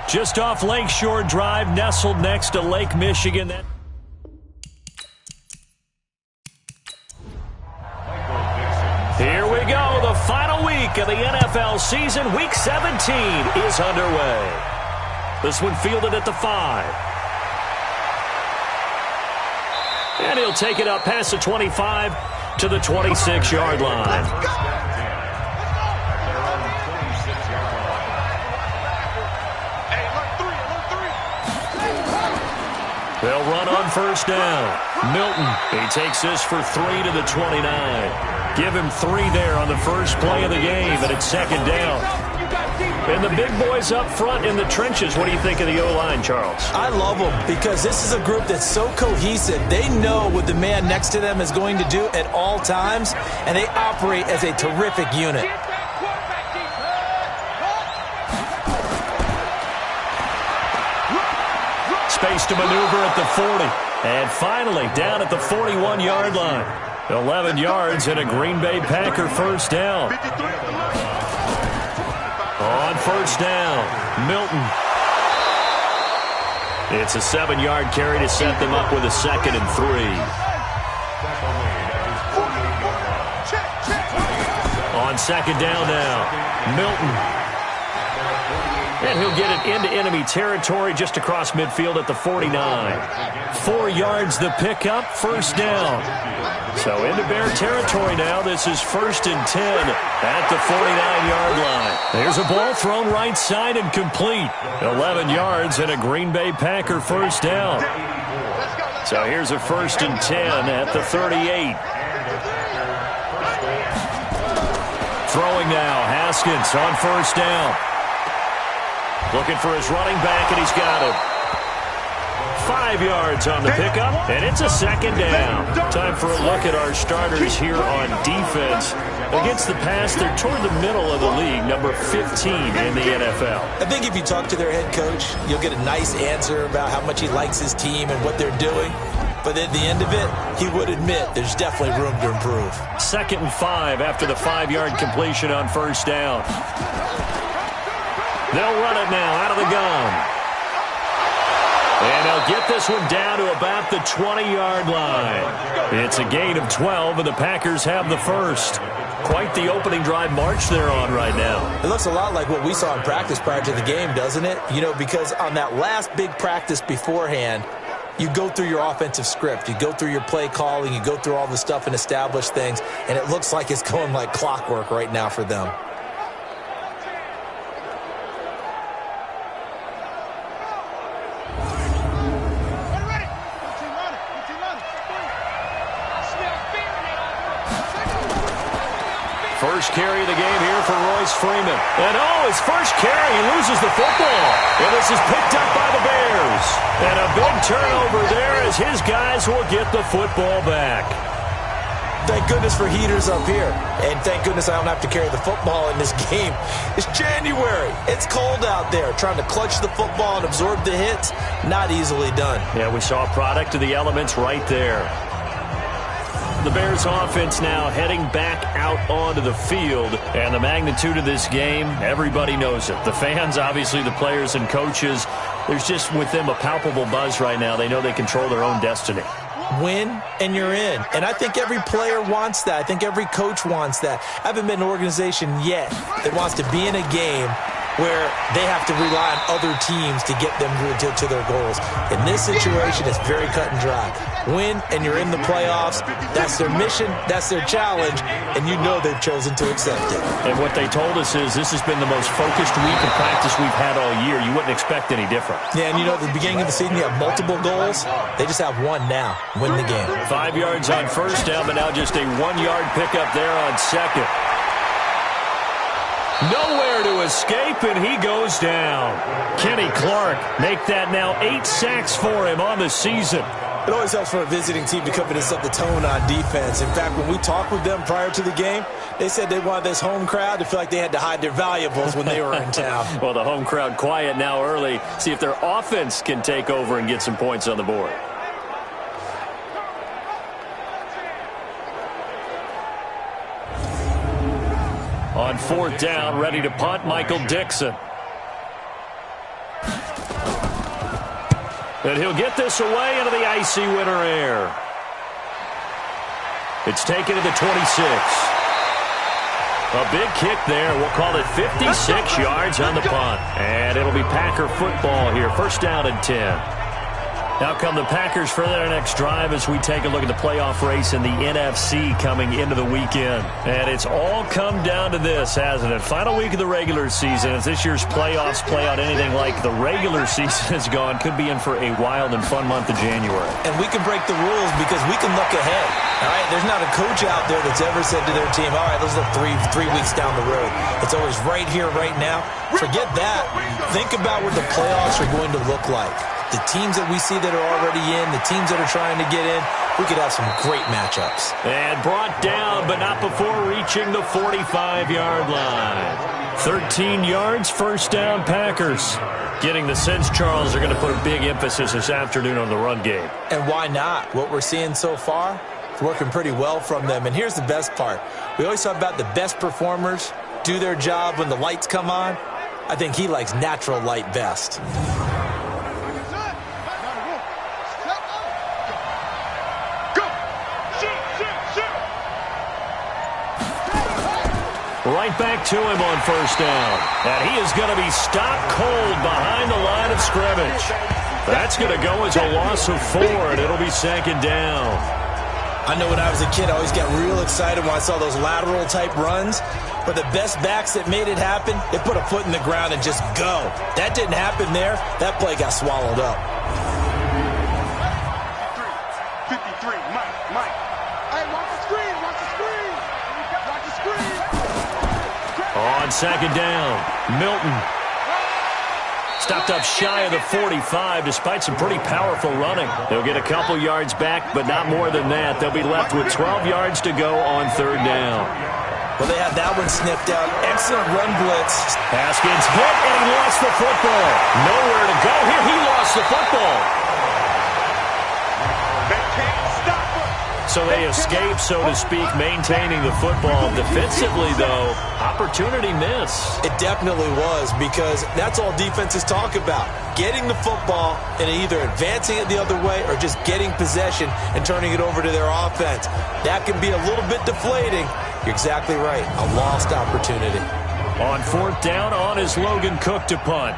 Just off Lakeshore Drive, nestled next to Lake Michigan. Here we go. The final week of the NFL season. Week 17 is underway. This one fielded at the 5. And he'll take it up past the 25 to the 26-yard line. They'll run on first down. Milton, he takes this for 3 to the 29. Give him 3 there on the first play of the game, and it's second down. And the big boys up front in the trenches. What do you think of the O-line, Charles? I love them because this is a group that's so cohesive. They know what the man next to them is going to do at all times, and they operate as a terrific unit. Space to maneuver at the 40. And finally, down at the 41-yard line. 11 yards and a Green Bay Packer first down. On first down, Milton. It's a 7-yard carry to set them up with a 2nd and 3. On second down now, Milton. And he'll get it into enemy territory just across midfield at the 49. 4 yards the pickup, first down. So into Bear territory now. This is 1st and 10 at the 49-yard line. There's a ball thrown right side and complete. 11 yards and a Green Bay Packer first down. So here's a 1st and 10 at the 38. Throwing now, Haskins on first down. Looking for his running back, and he's got it. 5 yards on the pickup, and it's a second down. Time for a look at our starters here on defense. Against the pass, they're toward the middle of the league, number 15 in the NFL. I think if you talk to their head coach, you'll get a nice answer about how much he likes his team and what they're doing. But at the end of it, he would admit there's definitely room to improve. 2nd and 5 after the 5-yard completion on first down. They'll run it now out of the gun. And they'll get this one down to about the 20-yard line. It's a gain of 12, and the Packers have the first. Quite the opening drive march they're on right now. It looks a lot like what we saw in practice prior to the game, doesn't it? You know, because on that last big practice beforehand, you go through your offensive script. You go through your play calling. You go through all the stuff and establish things. And it looks like it's going like clockwork right now for them. First carry of the game here for Royce Freeman. And his first carry, he loses the football. And this is picked up by the Bears. And a big turnover there as his guys will get the football back. Thank goodness for heaters up here. And thank goodness I don't have to carry the football in this game. It's January. It's cold out there. Trying to clutch the football and absorb the hits, not easily done. Yeah, we saw a product of the elements right there. The Bears offense now heading back out onto the field. And the magnitude of this game, everybody knows it. The fans, obviously the players and coaches, there's just with them a palpable buzz right now. They know they control their own destiny. Win and you're in. And I think every player wants that. I think every coach wants that. I haven't been an organization yet that wants to be in a game where they have to rely on other teams to get them to their goals. In this situation, it's very cut and dry. Win, and you're in the playoffs. That's their mission. That's their challenge. And you know they've chosen to accept it. And what they told us is this has been the most focused week of practice we've had all year. You wouldn't expect any different. Yeah, and you know, at the beginning of the season, you have multiple goals. They just have one now. Win the game. 5 yards on first down, but now just a 1-yard pickup there on second. Nowhere to escape, and he goes down. Kenny Clark make that now 8 sacks for him on the season. It always helps for a visiting team to come in and set the tone on defense. In fact, when we talked with them prior to the game, they said they wanted this home crowd to feel like they had to hide their valuables when they were in town. Well, the home crowd quiet now early. See if their offense can take over and get some points on the board. On fourth down, ready to punt, Michael Dixon. And he'll get this away into the icy winter air. It's taken to the 26. A big kick there. We'll call it 56 yards on the punt. And it'll be Packer football here. First down and 10. Now come the Packers for their next drive as we take a look at the playoff race in the NFC coming into the weekend. And it's all come down to this, hasn't it? Final week of the regular season. As this year's playoffs play out anything like the regular season has gone, could be in for a wild and fun month of January. And we can break the rules because we can look ahead. All right, there's not a coach out there that's ever said to their team, all right, let's look three weeks down the road. It's always right here, right now. Forget that. Think about what the playoffs are going to look like. The teams that we see that are already in, the teams that are trying to get in, we could have some great matchups. And brought down, but not before reaching the 45-yard line. 13 yards, first down, Packers. Getting the sense, Charles, are going to put a big emphasis this afternoon on the run game. And why not? What we're seeing so far, it's working pretty well from them. And here's the best part. We always talk about the best performers do their job when the lights come on. I think he likes natural light best. Right back to him on first down. And he is going to be stopped cold behind the line of scrimmage. That's going to go as a loss of 4, and it'll be second down. I know when I was a kid, I always got real excited when I saw those lateral-type runs. But the best backs that made it happen, they put a foot in the ground and just go. That didn't happen there. That play got swallowed up. 53, Mike. Hey, watch the screen. Watch the screen. On second down, Milton. Stopped up shy of the 45 despite some pretty powerful running. They'll get a couple yards back, but not more than that. They'll be left with 12 yards to go on third down. Well, they had that one sniffed out. Excellent run blitz. Haskins hit, and he lost the football. Nowhere to go here. He lost the football. They can't stop him. So they escape, so to speak, maintaining the football. Defensively, though, opportunity miss. It definitely was, because that's all defenses talk about. Getting the football and either advancing it the other way or just getting possession and turning it over to their offense. That can be a little bit deflating. You're exactly right. A lost opportunity. On fourth down, on is Logan Cook to punt.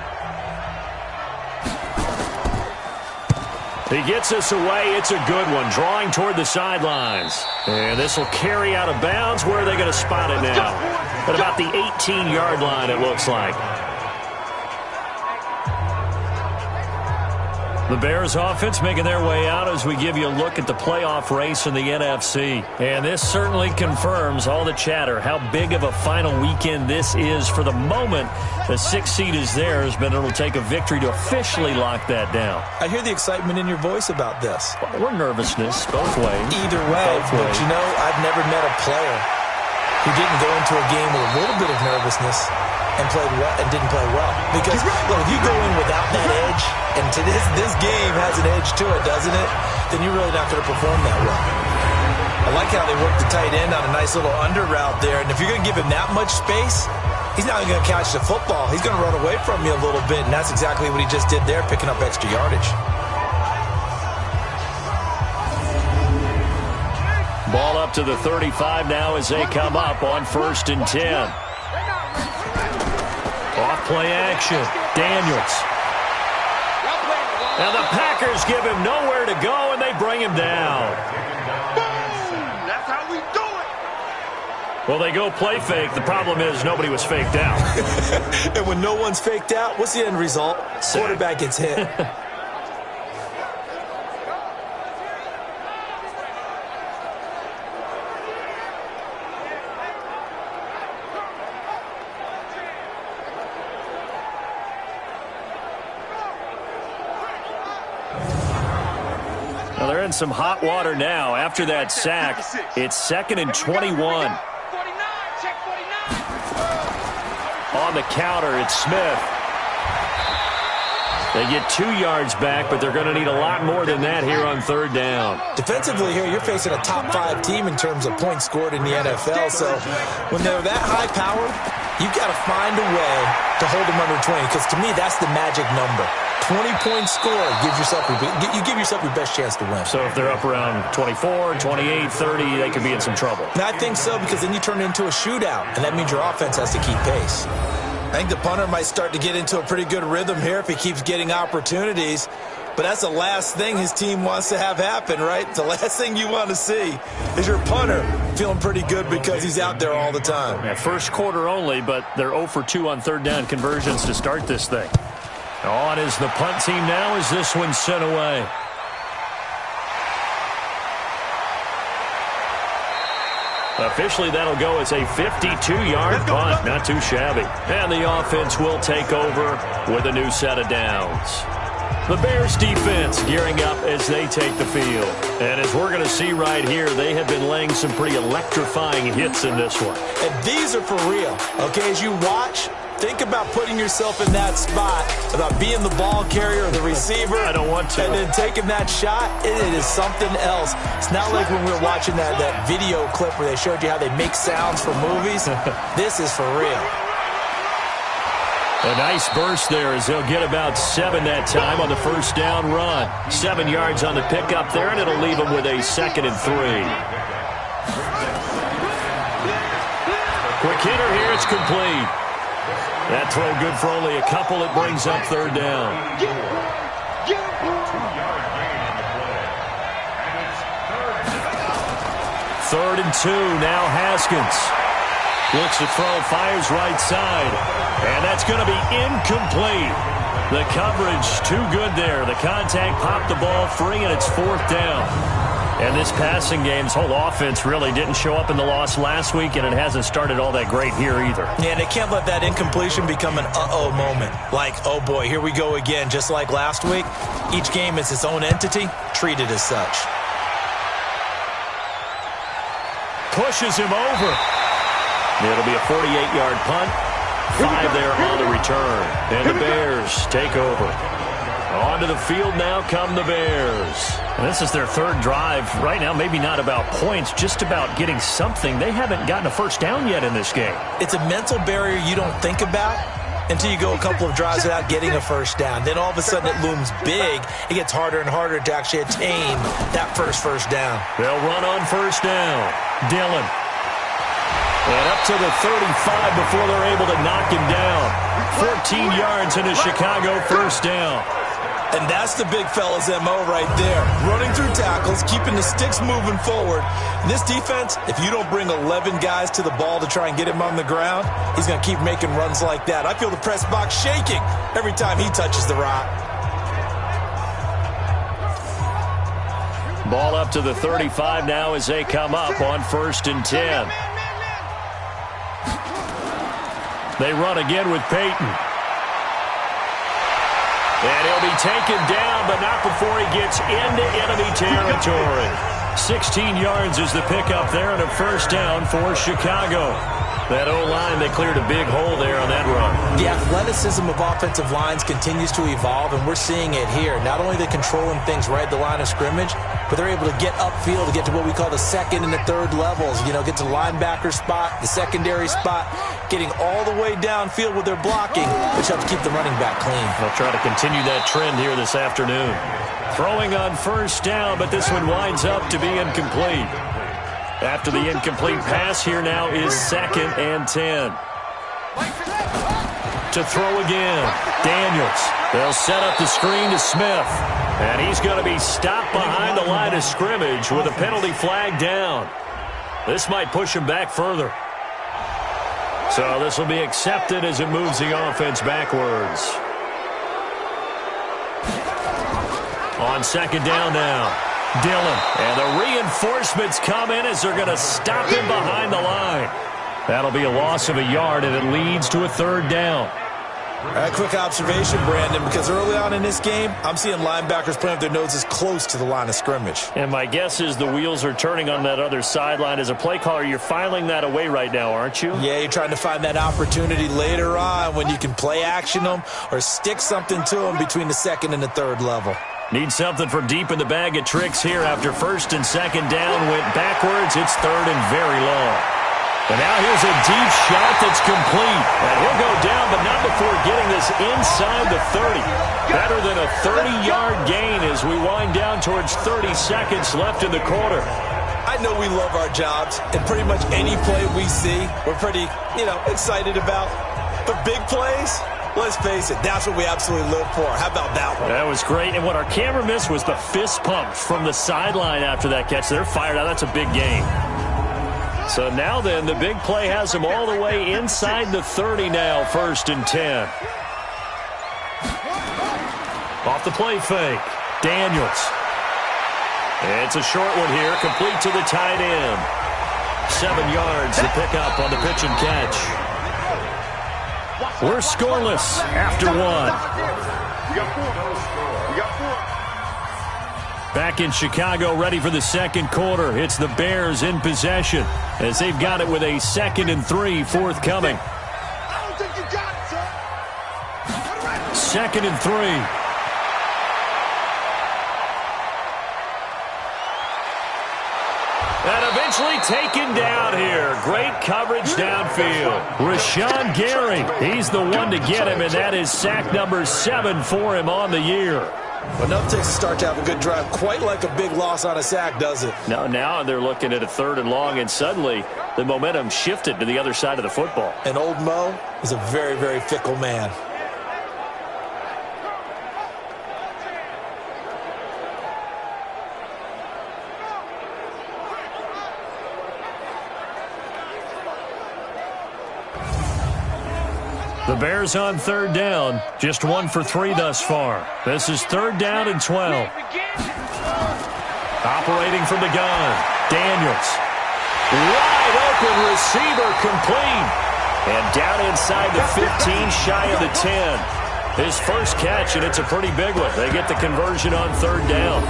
He gets us away. It's a good one. Drawing toward the sidelines. And this will carry out of bounds. Where are they going to spot it now? At about the 18-yard line, it looks like. The Bears offense making their way out as we give you a look at the playoff race in the NFC. And this certainly confirms all the chatter, how big of a final weekend this is. For the moment, the 6th seed is theirs, but it'll take a victory to officially lock that down. I hear the excitement in your voice about this. Or nervousness, both ways. Either way, but you know, I've never met a player who didn't go into a game with a little bit of nervousness and played well and didn't play well. Because look, if you go in without that edge, and to this game has an edge to it, doesn't it? Then you're really not going to perform that well. I like how they work the tight end on a nice little under route there. And if you're going to give him that much space, he's not going to catch the football. He's going to run away from you a little bit, and that's exactly what he just did there, picking up extra yardage. Ball up to the 35 now as they come up on 1st and 10. Off play action. Daniels. Now the Packers give him nowhere to go, and they bring him down. Boom! That's how we do it. Well, they go play fake. The problem is nobody was faked out. And when no one's faked out, what's the end result? Quarterback gets hit. Well, they're in some hot water now. After that sack, it's 2nd and 21. 49, check 49. On the counter, it's Smith. They get 2 yards back, but they're going to need a lot more than that here on third down. Defensively here, you're facing a top 5 team in terms of points scored in the NFL. So when they're that high powered, you've got to find a way to hold them under 20. Because to me, that's the magic number. 20-point score, you give yourself your best chance to win. So if they're up around 24, 28, 30, they could be in some trouble. And I think so, because then you turn it into a shootout, and that means your offense has to keep pace. I think the punter might start to get into a pretty good rhythm here if he keeps getting opportunities. But that's the last thing his team wants to have happen, right? The last thing you want to see is your punter feeling pretty good because he's out there all the time. Yeah, first quarter only, but they're 0 for 2 on third down conversions to start this thing. On is the punt team now as this one's sent away. Officially, that'll go as a 52-yard punt. Not too shabby. And the offense will take over with a new set of downs. The Bears defense gearing up as they take the field. And as we're going to see right here, they have been laying some pretty electrifying hits in this one. And these are for real. Okay, as you watch, think about putting yourself in that spot, about being the ball carrier or the receiver. I don't want to. And then taking that shot, it is something else. It's not like when we were watching that video clip where they showed you how they make sounds for movies. This is for real. A nice burst there as they'll get about 7 that time on the first down run. 7 yards on the pickup there, and it'll leave them with a 2nd and 3. Quick hitter here, it's complete. That throw good for only a couple. It brings up third down. 3rd and 2, now Haskins. Looks to throw, fires right side. And that's going to be incomplete. The coverage too good there. The contact popped the ball free, and it's 4th down. And this passing game's whole offense really didn't show up in the loss last week, and it hasn't started all that great here either. Yeah, they can't let that incompletion become an uh-oh moment. Like, oh boy, here we go again. Just like last week, each game is its own entity, treated as such. Pushes him over. It'll be a 48-yard punt. 5 there on the return. And the Bears take over. Onto the field now come the Bears. And this is their 3rd drive. Right now, maybe not about points, just about getting something. They haven't gotten a first down yet in this game. It's a mental barrier you don't think about until you go a couple of drives without getting a first down. Then all of a sudden it looms big. It gets harder and harder to actually attain that first down. They'll run on first down. Dillon. And up to the 35 before they're able to knock him down. 14 yards in a Chicago first down. And that's the big fella's MO right there. Running through tackles, keeping the sticks moving forward. And this defense, if you don't bring 11 guys to the ball to try and get him on the ground, he's going to keep making runs like that. I feel the press box shaking every time he touches the rock. Ball up to the 35 now as they come up on 1st and 10. They run again with Peyton. And he'll be taken down, but not before he gets into enemy territory. 16 yards is the pickup there, and a first down for Chicago. That O-line, they cleared a big hole there on that run. The athleticism of offensive lines continues to evolve, and we're seeing it here. Not only are they controlling things right at the line of scrimmage, but they're able to get upfield to get to what we call the 2nd and the 3rd levels. You know, get to the linebacker spot, the secondary spot, getting all the way downfield with their blocking, which helps keep the running back clean. They'll try to continue that trend here this afternoon. Throwing on first down, but this one winds up to be incomplete. After the incomplete pass, here now is 2nd and 10. To throw again, Daniels. They'll set up the screen to Smith. And he's going to be stopped behind the line of scrimmage with a penalty flag down. This might push him back further. So this will be accepted as it moves the offense backwards. On 2nd down now. Dillon. And the reinforcements come in as they're going to stop him behind the line. That'll be a loss of a yard, and it leads to a 3rd down. A quick observation, Brandon, because early on in this game, I'm seeing linebackers playing with their noses close to the line of scrimmage. And my guess is the wheels are turning on that other sideline. As a play caller, you're filing that away right now, aren't you? Yeah, you're trying to find that opportunity later on when you can play action them or stick something to them between the 2nd and the 3rd level. Need something from deep in the bag of tricks here after 1st and 2nd down. Went backwards. It's 3rd and very long. And now here's a deep shot that's complete. And he'll go down, but not before getting this inside the 30. Better than a 30-yard gain as we wind down towards 30 seconds left in the quarter. I know we love our jobs, and pretty much any play we see, we're pretty, excited about. But big plays, let's face it, that's what we absolutely live for. How about that one? That was great, and what our camera missed was the fist pump from the sideline after that catch. They're fired out. That's a big gain. So now then, the big play has him all the way inside the 30 now, 1st and 10. Off the play fake, Daniels. It's a short one here, complete to the tight end. 7 yards to pick up on the pitch and catch. We're scoreless after 1. Back in Chicago, ready for the second quarter. It's the Bears in possession as they've got it with a 2nd and 3 forthcoming. 2nd and 3. And eventually taken down here. Great coverage downfield. Rashawn Gary, he's the one to get him, and that is sack number 7 for him on the year. Enough to start to have a good drive, quite like a big loss on a sack, does it? No, now they're looking at a 3rd and long, and suddenly the momentum shifted to the other side of the football. And old Mo is a very, very fickle man. The Bears on 3rd down. Just 1 for 3 thus far. This is 3rd down and 12. Operating from the gun. Daniels. Wide open receiver complete. And down inside the 15, shy of the 10. His first catch, and it's a pretty big one. They get the conversion on 3rd down.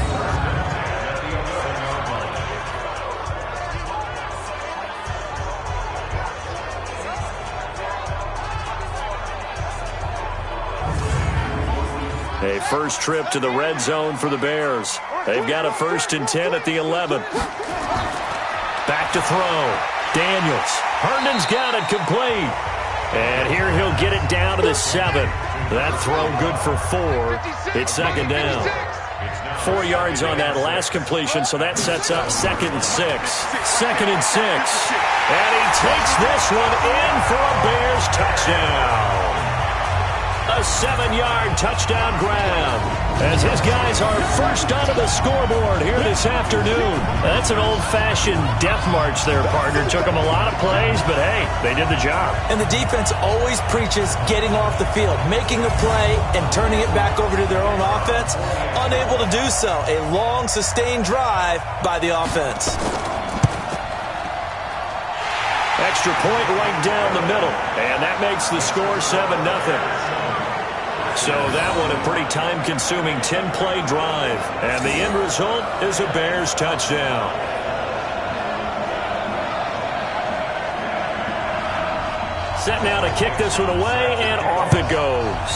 A first trip to the red zone for the Bears. They've got a 1st and 10 at the 11. Back to throw. Daniels. Herndon's got it complete. And here he'll get it down to the 7. That throw good for 4. It's 2nd down. 4 yards on that last completion, so that sets up 2nd and 6. 2nd and 6. And he takes this one in for a Bears touchdown. A 7-yard touchdown grab as his guys are first onto the scoreboard here this afternoon. That's an old-fashioned death march there, partner. Took them a lot of plays, but hey, they did the job. And the defense always preaches getting off the field, making a play, and turning it back over to their own offense. Unable to do so. A long, sustained drive by the offense. Extra point right down the middle, and that makes the score 7-0. So that one a pretty time-consuming 10-play drive. And the end result is a Bears touchdown. Set now to kick this one away, and off it goes.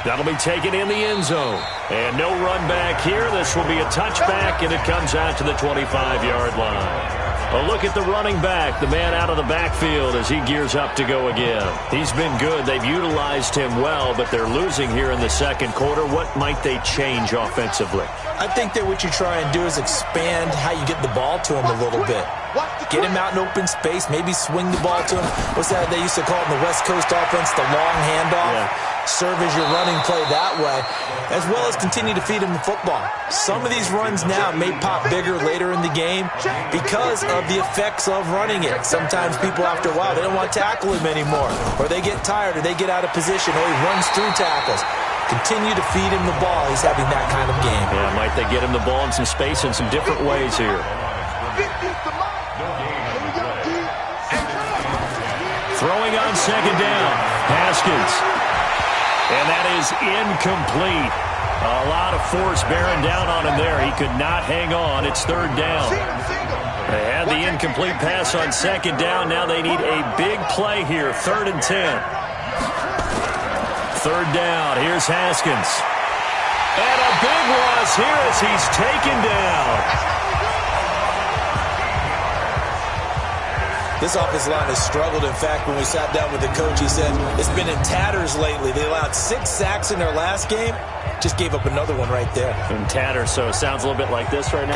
That'll be taken in the end zone. And no run back here. This will be a touchback, and it comes out to the 25-yard line. A look at the running back, the man out of the backfield as he gears up to go again. He's been good. They've utilized him well, but they're losing here in the second quarter. What might they change offensively? I think that what you try and do is expand how you get the ball to him a little bit. Get him out in open space, maybe swing the ball to him. What's that they used to call it in the West Coast offense, the long handoff? Yeah. Serve as your running play that way, as well as continue to feed him the football. Some of these runs now may pop bigger later in the game because of the effects of running it. Sometimes people, after a while, they don't want to tackle him anymore, or they get tired, or they get out of position, or he runs through tackles. Continue to feed him the ball. He's having that kind of game. Yeah, might they get him the ball in some space in some different ways here. Throwing on 2nd down. Haskins. And that is incomplete. A lot of force bearing down on him there. He could not hang on. It's 3rd down. They had the incomplete pass on 2nd down. Now they need a big play here. 3rd and 10. 3rd down. Here's Haskins. And a big loss here as he's taken down. This offensive line has struggled. In fact, when we sat down with the coach, he said it's been in tatters lately. They allowed 6 sacks in their last game. Just gave up another one right there. In tatters, so it sounds a little bit like this right now?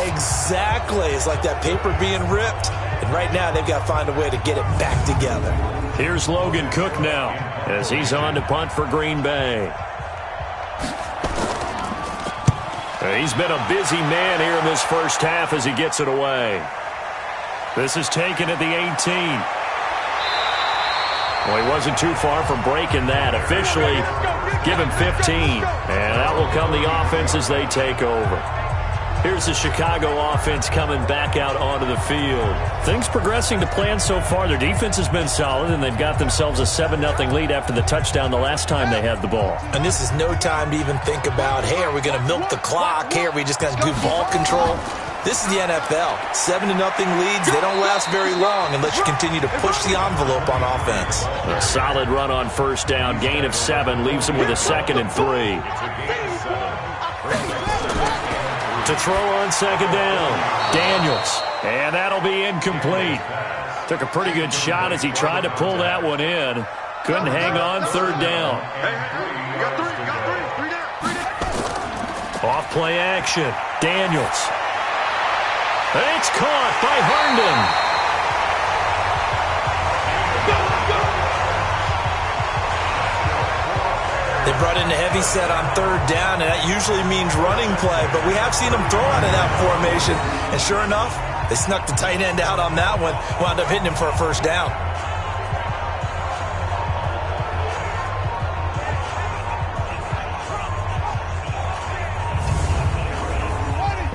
Exactly. It's like that paper being ripped. And right now, they've got to find a way to get it back together. Here's Logan Cook now as he's on to punt for Green Bay. He's been a busy man here in this first half as he gets it away. This is taken at the 18. Well, he wasn't too far from breaking that. Officially, give him 15. And out will come the offense as they take over. Here's the Chicago offense coming back out onto the field. Things progressing to plan so far. Their defense has been solid, and they've got themselves a 7-0 lead after the touchdown the last time they had the ball. And this is no time to even think about, hey, are we going to milk the clock? Hey, are we just going to do ball control? This is the NFL. 7-0 leads, they don't last very long unless you continue to push the envelope on offense. A solid run on first down. Gain of 7 leaves them with a 2nd and 3. To throw on 2nd down, Daniels. And that'll be incomplete. Took a pretty good shot as he tried to pull that one in. Couldn't hang on 3rd down. Off play action. Daniels. It's caught by Herndon. They brought in a heavy set on 3rd down, and that usually means running play, but we have seen them throw out of that formation. And sure enough, they snuck the tight end out on that one, wound up hitting him for a 1st down.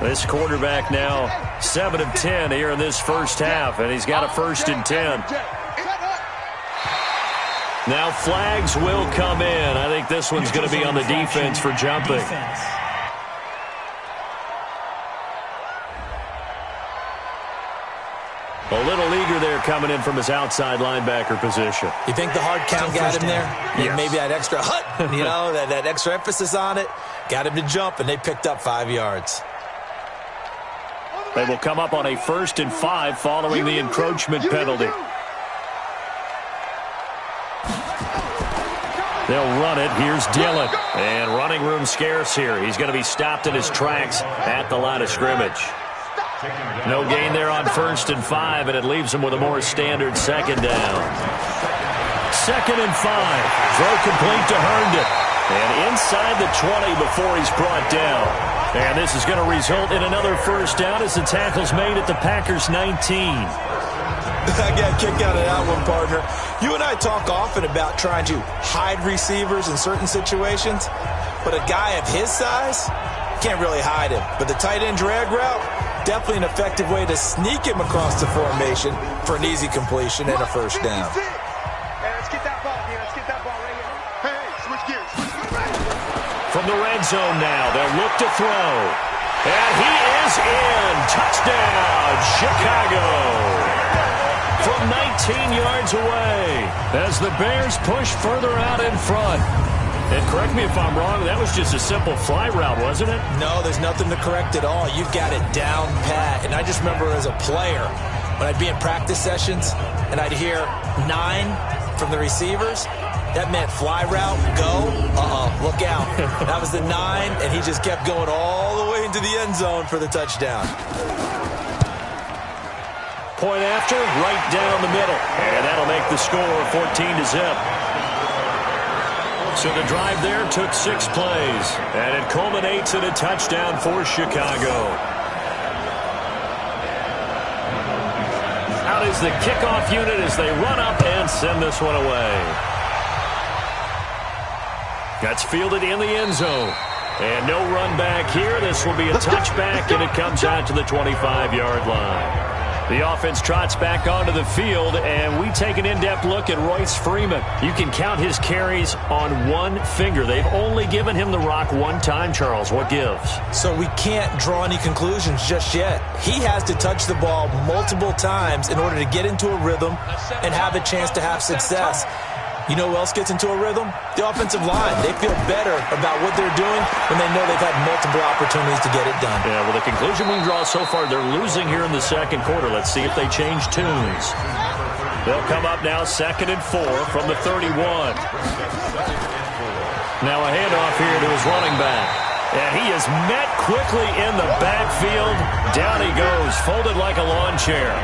This quarterback now 7 of 10 here in this first half, and he's got a 1st and 10. Now flags will come in. I think this one's going to be on the defense for jumping. A little eager there coming in from his outside linebacker position. You think the hard count got him there? Yes. Maybe that extra that extra emphasis on it got him to jump, and they picked up 5 yards. They will come up on a 1st and 5 following the encroachment penalty. They'll run it. Here's Dillon. And running room scarce here. He's going to be stopped in his tracks at the line of scrimmage. No gain there on 1st and 5, and it leaves him with a more standard 2nd down. 2nd and 5. Throw complete to Herndon. And inside the 20 before he's brought down. And this is going to result in another 1st down as the tackle's made at the Packers' 19. I got a kick out of that one, partner. You and I talk often about trying to hide receivers in certain situations, but a guy of his size can't really hide him. But the tight end drag route, definitely an effective way to sneak him across the formation for an easy completion and a 1st down. Let's get that ball here. Let's get that ball right here. Hey, switch gears. From the red zone now, they'll look to throw. And he is in. Touchdown, Chicago. From 19 yards away as the Bears push further out in front. And correct me if I'm wrong, that was just a simple fly route, wasn't it? No, there's nothing to correct at all. You've got it down pat. And I just remember as a player, when I'd be in practice sessions and I'd hear 9 from the receivers, that meant fly route, go, look out. That was the 9, and he just kept going all the way into the end zone for the touchdown. Point after, right down the middle. And that'll make the score 14-0. So the drive there took 6 plays, and it culminates in a touchdown for Chicago. Out is the kickoff unit as they run up and send this one away. That's fielded in the end zone. And no run back here. This will be a touchback, and it comes out to the 25-yard line. The offense trots back onto the field, and we take an in-depth look at Royce Freeman. You can count his carries on one finger. They've only given him the rock one time, Charles. What gives? So we can't draw any conclusions just yet. He has to touch the ball multiple times in order to get into a rhythm and have a chance to have success. You know who else gets into a rhythm? The offensive line. They feel better about what they're doing when they know they've had multiple opportunities to get it done. Yeah, well, the conclusion we draw so far, they're losing here in the second quarter. Let's see if they change tunes. They'll come up now 2nd and 4 from the 31. Now a handoff here to his running back. And he is met quickly in the backfield. Down he goes, folded like a lawn chair.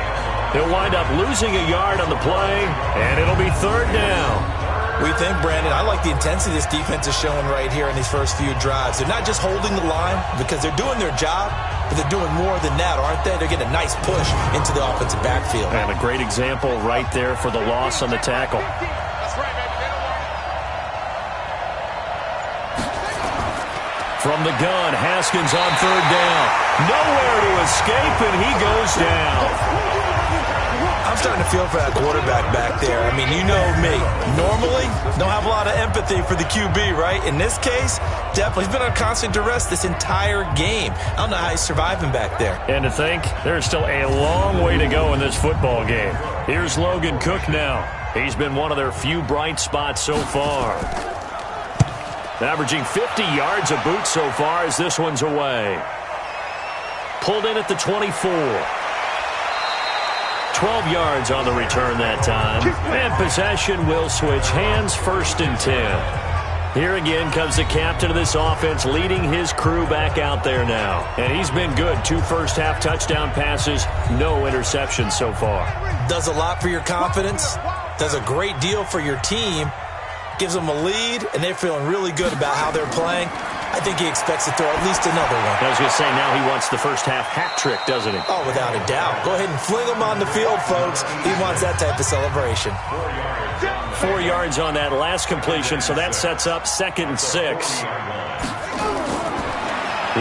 He'll wind up losing a yard on the play, and it'll be 3rd down. We think, Brandon, I like the intensity this defense is showing right here in these first few drives. They're not just holding the line because they're doing their job, but they're doing more than that, aren't they? They're getting a nice push into the offensive backfield. And a great example right there for the loss on the tackle. From the gun, Haskins on 3rd down. Nowhere to escape, and he goes down. I'm starting to feel for that quarterback back there. I mean, you know me. Normally, don't have a lot of empathy for the QB, right? In this case, definitely. He's been on constant duress this entire game. I don't know how he's surviving back there. And to think, there's still a long way to go in this football game. Here's Logan Cook now. He's been one of their few bright spots so far. Averaging 50 yards a boot so far as this one's away. Pulled in at the 24. 12 yards on the return that time. And possession will switch hands, 1st and 10. Here again comes the captain of this offense leading his crew back out there now. And he's been good. 2 first-half touchdown passes, no interceptions so far. Does a lot for your confidence. Does a great deal for your team. Gives them a lead, and they're feeling really good about how they're playing. I think he expects to throw at least another one. I was going to say, now he wants the first-half hat trick, doesn't he? Oh, without a doubt. Go ahead and fling him on the field, folks. He wants that type of celebration. 4 yards on that last completion, so that sets up 2nd and 6.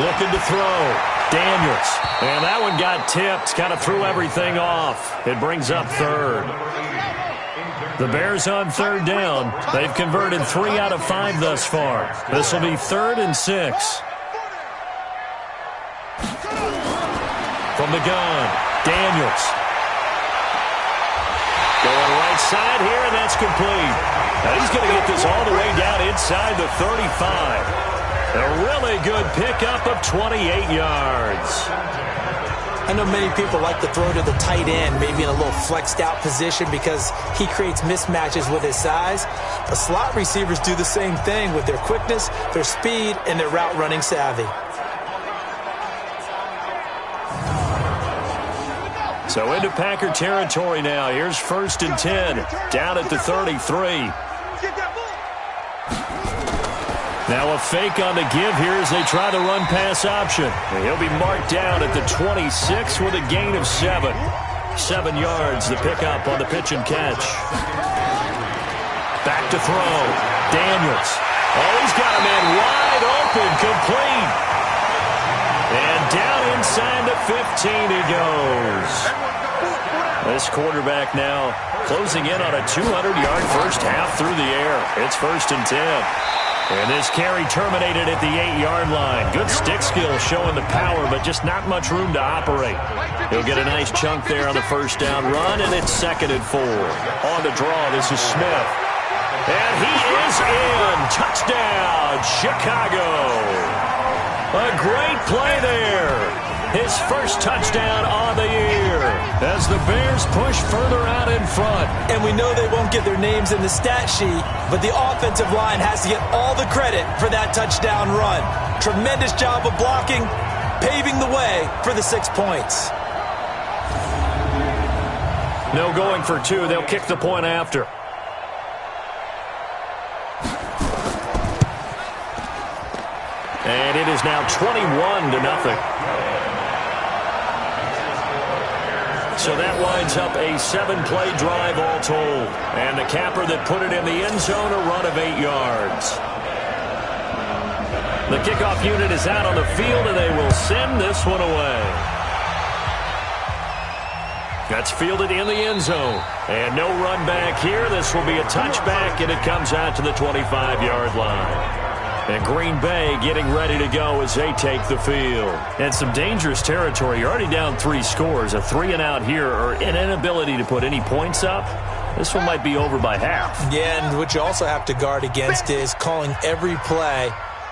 Looking to throw. Daniels. And that one got tipped. Kind of threw everything off. It brings up 3rd. The Bears on 3rd down. They've converted 3 out of 5 thus far. This will be 3rd and 6. From the gun, Daniels. Going right side here, and that's complete. Now he's going to get this all the way down inside the 35. A really good pickup of 28 yards. I know many people like to throw to the tight end, maybe in a little flexed out position because he creates mismatches with his size. But slot receivers do the same thing with their quickness, their speed, and their route running savvy. So into Packer territory now. Here's 1st and 10, down at the 33. Now a fake on the give here as they try the run-pass option. He'll be marked down at the 26 with a gain of 7. 7 yards, the pickup on the pitch and catch. Back to throw. Daniels. Oh, he's got a man wide open, complete. And down inside the 15 he goes. This quarterback now closing in on a 200-yard first half through the air. It's 1st and 10. And this carry terminated at the 8-yard line. Good stick skill showing the power, but just not much room to operate. He'll get a nice chunk there on the first down run, and it's 2nd and 4. On the draw, this is Smith. And he is in. Touchdown, Chicago. A great play there. His first touchdown on the year as the Bears push further out in front. And we know they won't get their names in the stat sheet, but the offensive line has to get all the credit for that touchdown run. Tremendous job of blocking, paving the way for the 6 points. No going for 2. They'll kick the point after. And it is now 21-0. So that winds up a 7-play drive all told. And the capper that put it in the end zone, a run of 8 yards. The kickoff unit is out on the field, and they will send this one away. That's fielded in the end zone. And no run back here. This will be a touchback, and it comes out to the 25-yard line. And Green Bay getting ready to go as they take the field. And some dangerous territory. You're already down 3 scores. A 3-and-out here, or an inability to put any points up. This one might be over by half. Yeah, and what you also have to guard against is calling every play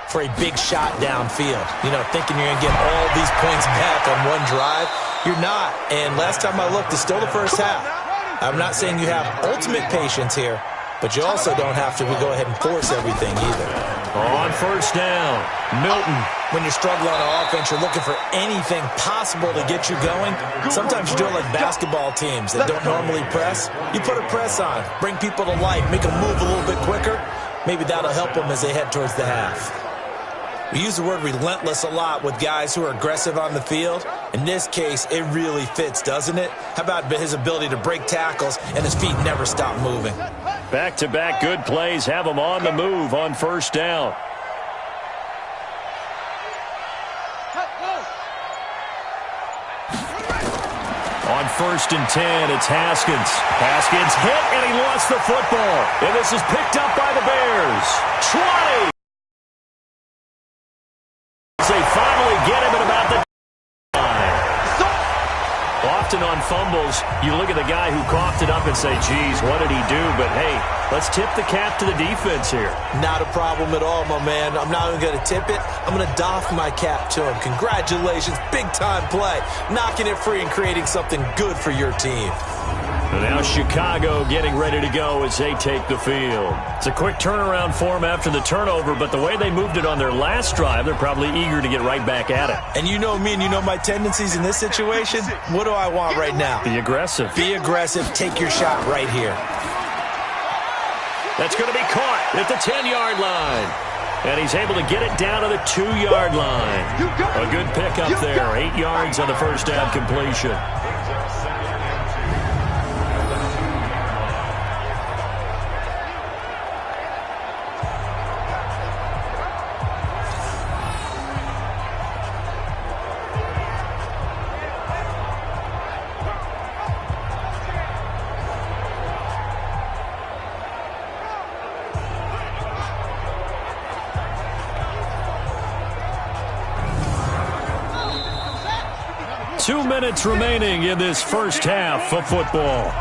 for a big shot downfield. You know, thinking you're going to get all these points back on one drive. You're not. And last time I looked, it's still the first half. I'm not saying you have ultimate patience here, but you also don't have to go ahead and force everything either. On first down, Milton. When you're struggling on offense, you're looking for anything possible to get you going. Sometimes you do it like basketball teams that don't normally press. You put a press on, bring people to life, make them move a little bit quicker. Maybe that'll help them as they head towards the half. We use the word relentless a lot with guys who are aggressive on the field. In this case, it really fits, doesn't it? How about his ability to break tackles and his feet never stop moving? Back-to-back good plays have him on the move on first down. On 1st and 10, it's Haskins. Haskins hit, and he lost the football. And this is picked up by the Bears. 20. They finally get him at about the line. Often on fumbles, you look at the guy who coughed it up and say, geez, what did he do? But, hey, let's tip the cap to the defense here. Not a problem at all, my man. I'm not even going to tip it. I'm going to doff my cap to him. Congratulations. Big-time play. Knocking it free and creating something good for your team. And now Chicago getting ready to go as they take the field. It's a quick turnaround for them after the turnover, but the way they moved it on their last drive, they're probably eager to get right back at it. And you know me and you know my tendencies in this situation. What do I want right now? Be aggressive. Be aggressive. Take your shot right here. That's going to be caught at the 10-yard line. And he's able to get it down to the 2-yard line. A good pickup there. 8 yards on the first down completion. Two minutes remaining in this first half of football.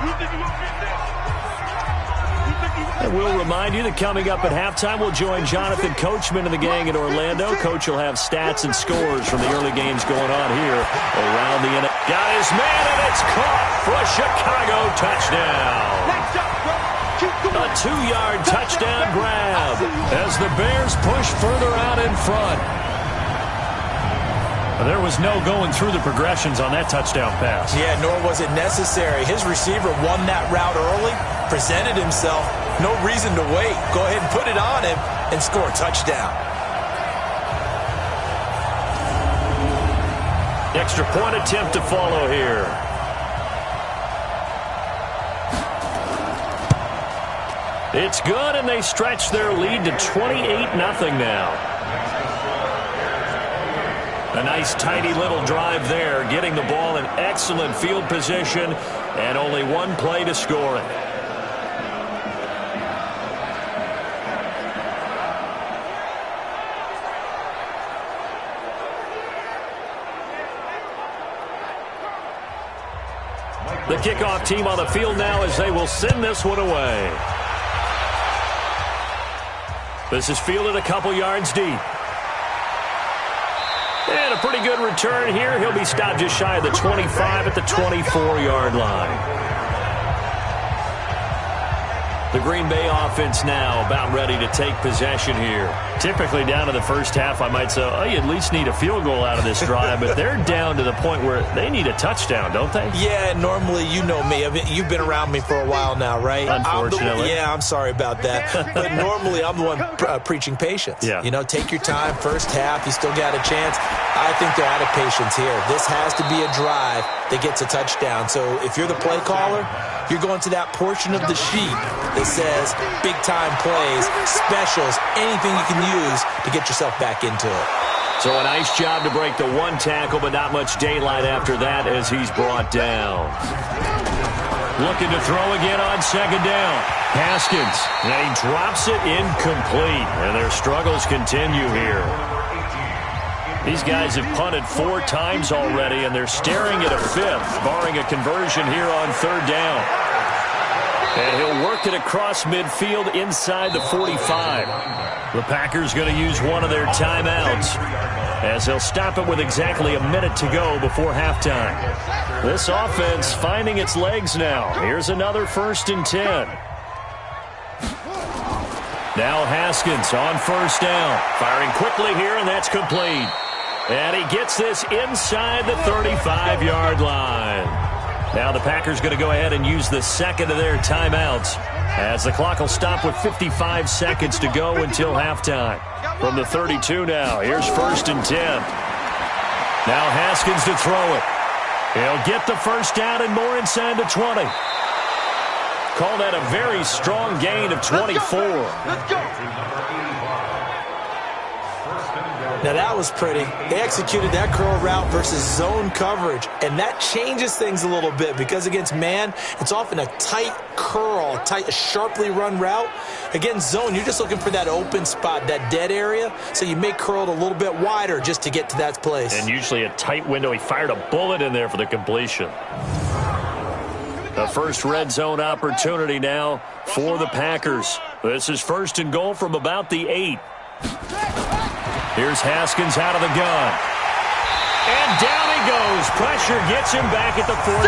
And we'll remind you that coming up at halftime, we'll join Jonathan Coachman and the gang in Orlando. Coach will have stats and scores from the early games going on here around the end. Got his man, and it's caught for a Chicago touchdown. A 2-yard touchdown grab as the Bears push further out in front. There was no going through the progressions on that touchdown pass. Yeah, nor was it necessary. His receiver won that route early, presented himself. No reason to wait. Go ahead and put it on him and score a touchdown. Extra point attempt to follow here. It's good, and they stretch their lead to 28-0 now. A nice, tidy little drive there, getting the ball in excellent field position, and only one play to score it. The kickoff team on the field now as they will send this one away. This is fielded a couple yards deep. And a pretty good return here. He'll be stopped just shy of the 25 at the 24-yard line. The Green Bay offense now about ready to take possession here. Typically down to the first half, I might say, oh, you at least need a field goal out of this drive, but they're down to the point where they need a touchdown, don't they? Yeah, normally, you know me. You've been around me for a while now, right? Unfortunately. I'm sorry about that. But normally, I'm the one preaching patience. Yeah. You know, take your time, first half, you still got a chance. I think they're out of patience here. This has to be a drive that gets a touchdown. So if you're the play caller, you're going to that portion of the sheet that says big-time plays, specials, anything you can use to get yourself back into it. So a nice job to break the one tackle, but not much daylight after that as he's brought down. Looking to throw again on second down. Haskins, and he drops it incomplete, and their struggles continue here. These guys have punted 4 times already, and they're staring at a 5th, barring a conversion here on 3rd down. And he'll work it across midfield inside the 45. The Packers going to use one of their timeouts, as they'll stop it with exactly a minute to go before halftime. This offense finding its legs now. Here's another 1st and 10. Now Haskins on 1st down. Firing quickly here, and that's complete. And he gets this inside the 35-yard line. Now the Packers going to go ahead and use the 2nd of their timeouts, as the clock will stop with 55 seconds to go until halftime. From the 32 now, here's 1st and 10. Now Haskins to throw it. He'll get the 1st down and more inside the 20. Call that a very strong gain of 24. Let's go. Now that was pretty. They executed that curl route versus zone coverage, and that changes things a little bit because against man, it's often a tight curl, a sharply run route. Against zone, you're just looking for that open spot, that dead area, so you may curl it a little bit wider just to get to that place. And usually a tight window. He fired a bullet in there for the completion. The first red zone opportunity now for the Packers. This is 1st and goal from about the 8. Here's Haskins out of the gun. And down he goes. Pressure gets him back at the 14.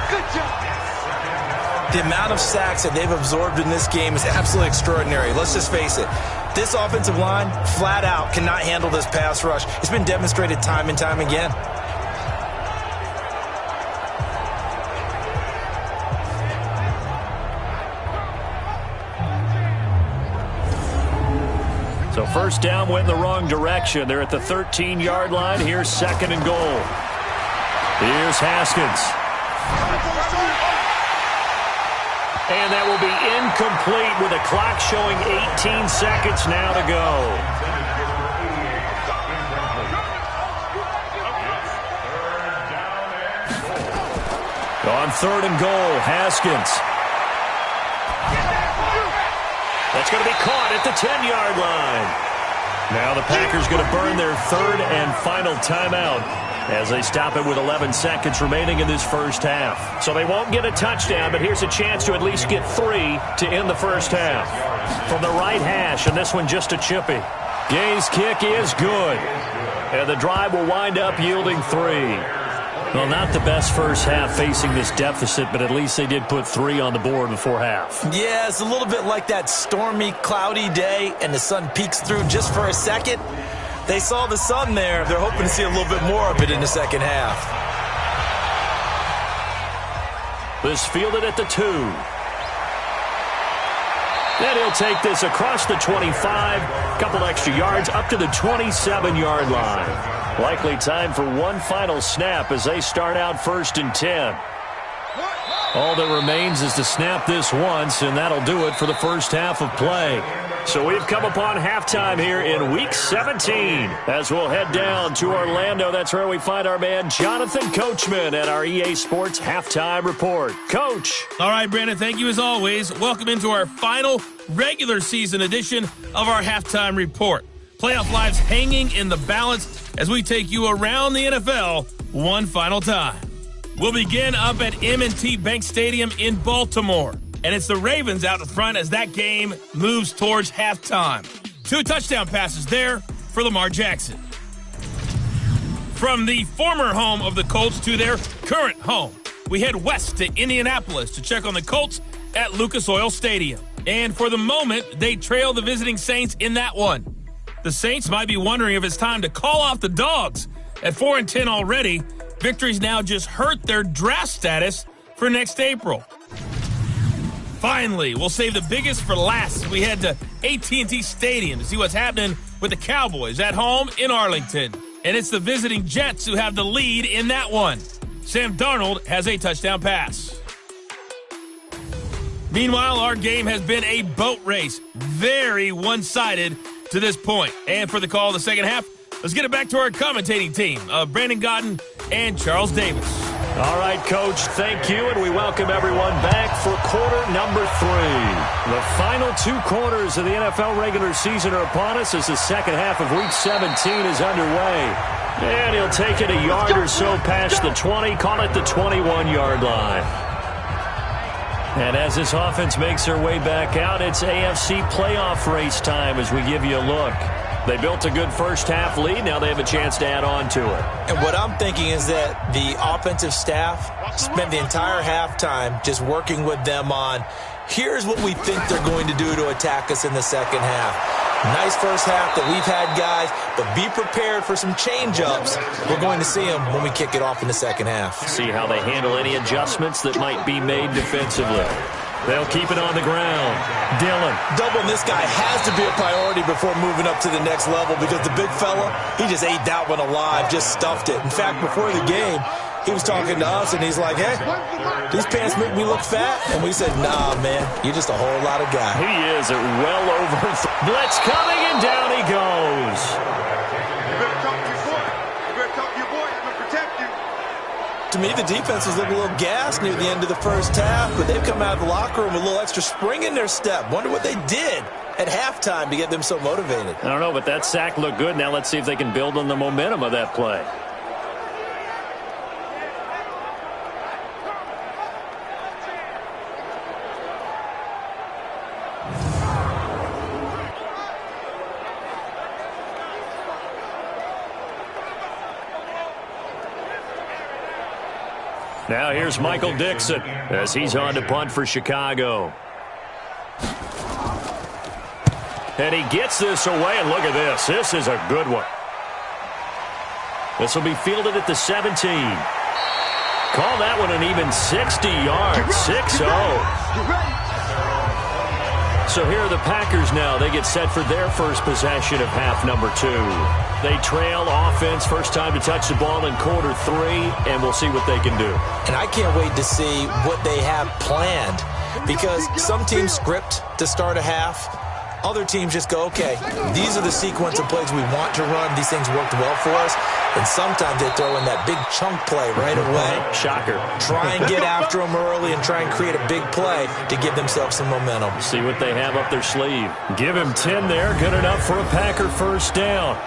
Good job. The amount of sacks that they've absorbed in this game is absolutely extraordinary. Let's just face it. This offensive line, flat out, cannot handle this pass rush. It's been demonstrated time and time again. So 1st down went in the wrong direction. They're at the 13-yard line. Here's 2nd and goal. Here's Haskins. And that will be incomplete with a clock showing 18 seconds now to go. On 3rd and goal, Haskins. That's going to be caught at the 10-yard line. Now the Packers going to burn their 3rd and final timeout as they stop it with 11 seconds remaining in this first half. So they won't get a touchdown, but here's a chance to at least get 3 to end the first half. From the right hash, and this one just a chippy. Gay's kick is good. And the drive will wind up yielding 3. Well, not the best first half facing this deficit, but at least they did put 3 on the board before half. Yeah, it's a little bit like that stormy, cloudy day, and the sun peeks through just for a second. They saw the sun there. They're hoping to see a little bit more of it in the second half. This fielded at the 2. And he'll take this across the 25, couple extra yards up to the 27-yard line. Likely time for one final snap as they start out 1st and 10. All that remains is to snap this once, and that'll do it for the first half of play. So we've come upon halftime here in Week 17. As we'll head down to Orlando, that's where we find our man Jonathan Coachman at our EA Sports Halftime Report. Coach. All right, Brandon, thank you as always. Welcome into our final regular season edition of our Halftime Report. Playoff lives hanging in the balance as we take you around the NFL one final time. We'll begin up at M&T Bank Stadium in Baltimore. And it's the Ravens out in front as that game moves towards halftime. 2 touchdown passes there for Lamar Jackson. From the former home of the Colts to their current home, we head west to Indianapolis to check on the Colts at Lucas Oil Stadium. And for the moment, they trail the visiting Saints in that one. The Saints might be wondering if it's time to call off the Dogs. At 4-10 already, victories now just hurt their draft status for next April. Finally, we'll save the biggest for last as we head to AT&T Stadium to see what's happening with the Cowboys at home in Arlington. And it's the visiting Jets who have the lead in that one. Sam Darnold has a touchdown pass. Meanwhile, our game has been a boat race. Very one-sided to this point. And for the call of the second half, let's get it back to our commentating team of Brandon Godden and Charles Davis. All right, Coach, thank you, and we welcome everyone back for quarter number 3. The final 2 quarters of the NFL regular season are upon us as the second half of Week 17 is underway. And he'll take it a yard or so past the 20, call it the 21-yard line. And as this offense makes their way back out, it's AFC playoff race time as we give you a look. They built a good first-half lead. Now they have a chance to add on to it. And what I'm thinking is that the offensive staff spent the entire halftime just working with them on, here's what we think they're going to do to attack us in the second half. Nice first half that we've had, guys, but be prepared for some change-ups. We're going to see them when we kick it off in the second half. See how they handle any adjustments that might be made defensively. They'll keep it on the ground. Dillon. Doubling this guy has to be a priority before moving up to the next level because the big fella, he just ate that one alive, just stuffed it. In fact, before the game, he was talking to us, and he's like, hey, these pants make me look fat? And we said, nah, man, you're just a whole lot of guy. He is at well over. Blitz coming, and down he goes. You better talk to your boy. You better talk to your boy. I'm going to protect you. To me, the defense was looking a little gassed near the end of the first half, but they've come out of the locker room with a little extra spring in their step. Wonder what they did at halftime to get them so motivated. I don't know, but that sack looked good. Now let's see if they can build on the momentum of that play. Now here's Michael Dixon as he's on to punt for Chicago. And he gets this away, and look at this. This is a good one. This will be fielded at the 17. Call that one an even 60 yards. 6-0. So here are the Packers now. They get set for their first possession of half number 2. They trail offense, first time to touch the ball in quarter 3, and we'll see what they can do. And I can't wait to see what they have planned because some teams script to start a half. Other teams just go, okay, these are the sequence of plays we want to run. These things worked well for us. And sometimes they throw in that big chunk play right away. Shocker. Try and get after them early and try and create a big play to give themselves some momentum. See what they have up their sleeve. Give him 10 there. Good enough for a Packer first down.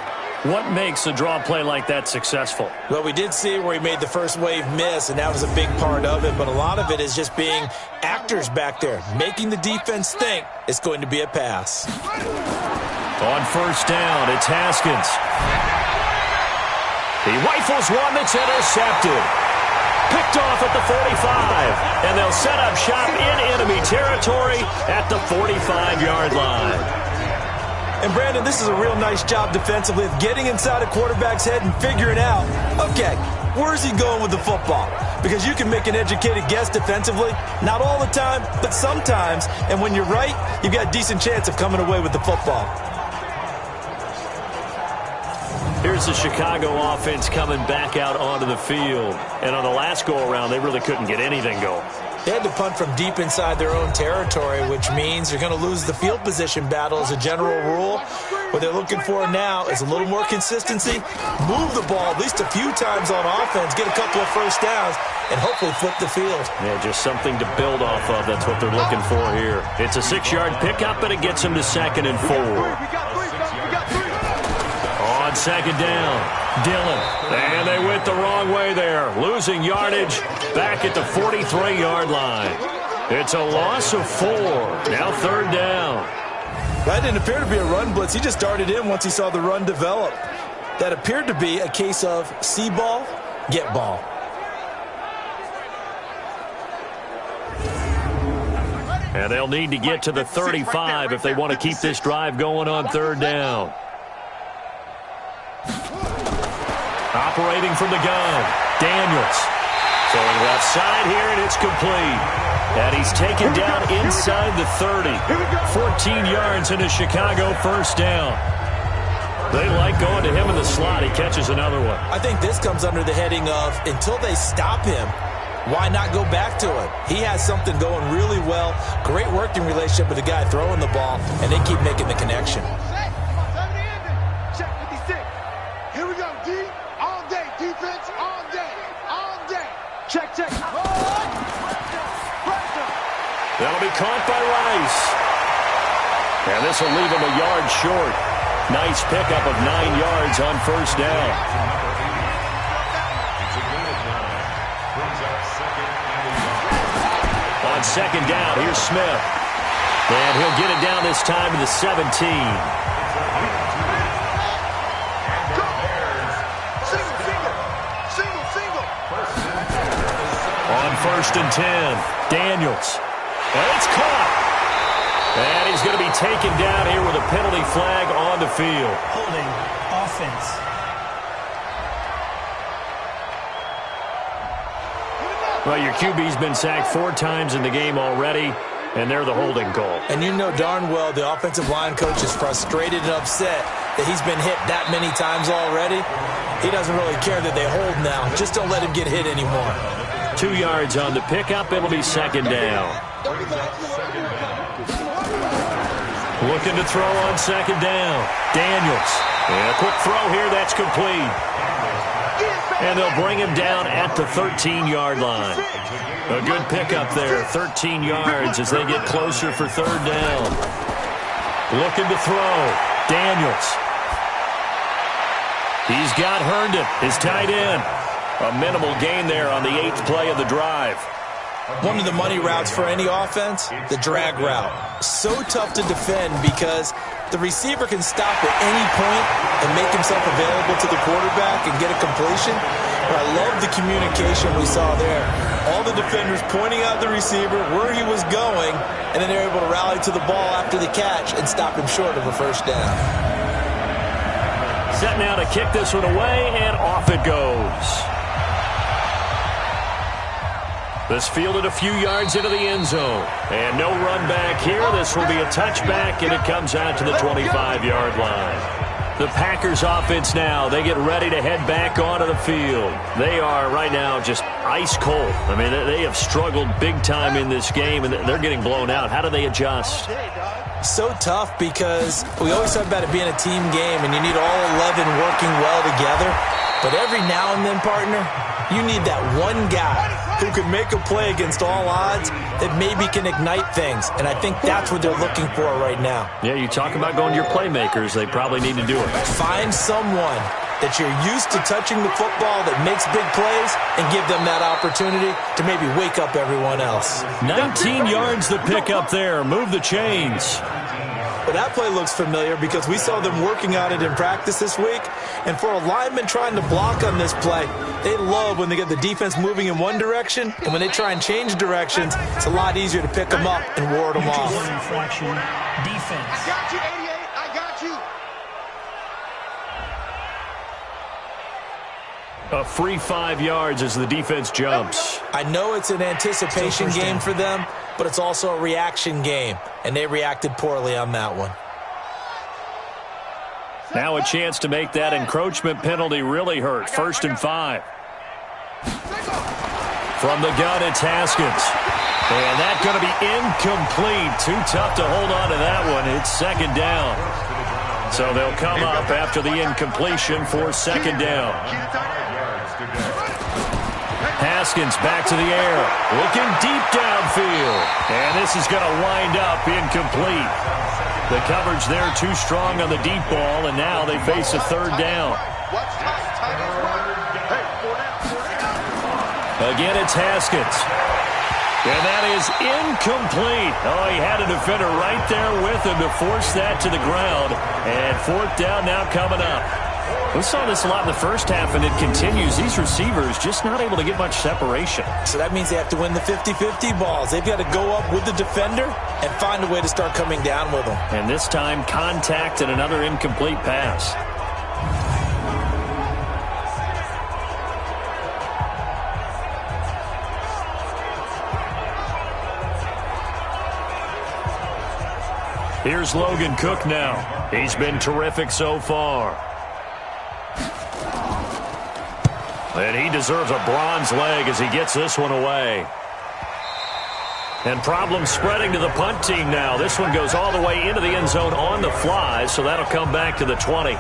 What makes a draw play like that successful? Well, we did see where he made the first wave miss, and that was a big part of it. But a lot of it is just being actors back there, making the defense think it's going to be a pass. On first down, it's Haskins. He rifles one that's intercepted. Picked off at the 45. And they'll set up shop in enemy territory at the 45-yard line. And, Brandon, this is a real nice job defensively of getting inside a quarterback's head and figuring out, okay, where's he going with the football? Because you can make an educated guess defensively, not all the time, but sometimes. And when you're right, you've got a decent chance of coming away with the football. Here's the Chicago offense coming back out onto the field. And on the last go-around, they really couldn't get anything going. They had to punt from deep inside their own territory, which means you're going to lose the field position battle as a general rule. What they're looking for now is a little more consistency, move the ball at least a few times on offense, get a couple of first downs, and hopefully flip the field. Yeah, just something to build off of. That's what they're looking for here. It's a 6-yard pickup, and it gets them to 2nd and 4. On second down, Dillon. And they went the wrong way there. Losing yardage back at the 43-yard line. It's a loss of 4. Now 3rd down. That didn't appear to be a run blitz. He just darted in once he saw the run develop. That appeared to be a case of see ball, get ball. And they'll need to get to the 35 if they want to keep this drive going on 3rd down. Operating from the gun, Daniels. Throwing left side here, and it's complete. And he's taken down inside the 30. 14 yards into Chicago, first down. They like going to him in the slot. He catches another one. I think this comes under the heading of until they stop him, why not go back to it? He has something going really well. Great working relationship with the guy throwing the ball, and they keep making the connection. Check 56. Here we go, D. All day. Defense all day. All day. Check. That'll be caught by Rice. And this will leave him a yard short. Nice pickup of 9 yards on first down. On second down, here's Smith. And he'll get it down this time to the 17. On first and 10, Daniels. And it's caught. And he's going to be taken down here with a penalty flag on the field. Holding offense. Well, your QB's been sacked 4 times in the game already, and they're the holding call. And you know darn well the offensive line coach is frustrated and upset that he's been hit that many times already. He doesn't really care that they hold now. Just don't let him get hit anymore. 2 yards on the pickup. It'll be second down. Looking to throw on second down. Daniels. And a quick throw here. That's complete. And they'll bring him down at the 13-yard line. A good pickup there. 13 yards as they get closer for third down. Looking to throw. Daniels. He's got Herndon, his tight end. A minimal gain there on the 8th play of the drive. One of the money routes for any offense, the drag route. So tough to defend because the receiver can stop at any point and make himself available to the quarterback and get a completion. But I love the communication we saw there. All the defenders pointing out the receiver, where he was going, and then they're able to rally to the ball after the catch and stop him short of a first down. Set now to kick this one away, and off it goes. This fielded a few yards into the end zone. And no run back here. This will be a touchback, and it comes out to the 25-yard line. The Packers offense now, they get ready to head back onto the field. They are right now just ice cold. I mean, they have struggled big time in this game, and they're getting blown out. How do they adjust? So tough because we always talk about it being a team game, and you need all 11 working well together. But every now and then, partner, you need that one guy who can make a play against all odds that maybe can ignite things. And I think that's what they're looking for right now. Yeah, you talk about going to your playmakers. They probably need to do it. Find someone that you're used to touching the football that makes big plays and give them that opportunity to maybe wake up everyone else. 19 yards to pick up there. Move the chains. But that play looks familiar because we saw them working on it in practice this week. And for a lineman trying to block on this play, they love when they get the defense moving in one direction. And when they try and change directions, it's a lot easier to pick them up and ward them off. Inflection, defense. I got you, 88. I got you. A free 5 yards as the defense jumps. I know it's an anticipation game for them, but it's also a reaction game, and they reacted poorly on that one. Now a chance to make that encroachment penalty really hurt. 1st and 5. From the gun, it's Haskins. And that's going to be incomplete. Too tough to hold on to that one. It's second down. So they'll come up after the incompletion for second down. Haskins back to the air, looking deep downfield. And this is going to wind up incomplete. The coverage there too strong on the deep ball, and now they face a third down. Again, it's Haskins. And that is incomplete. Oh, he had a defender right there with him to force that to the ground. And fourth down now coming up. We saw this a lot in the first half, and it continues. These receivers just not able to get much separation. So that means they have to win the 50-50 balls. They've got to go up with the defender and find a way to start coming down with them. And this time, contact and another incomplete pass. Here's Logan Cook now. He's been terrific so far. And he deserves a bronze leg as he gets this one away. And problems spreading to the punt team now. This one goes all the way into the end zone on the fly, so that'll come back to the 20.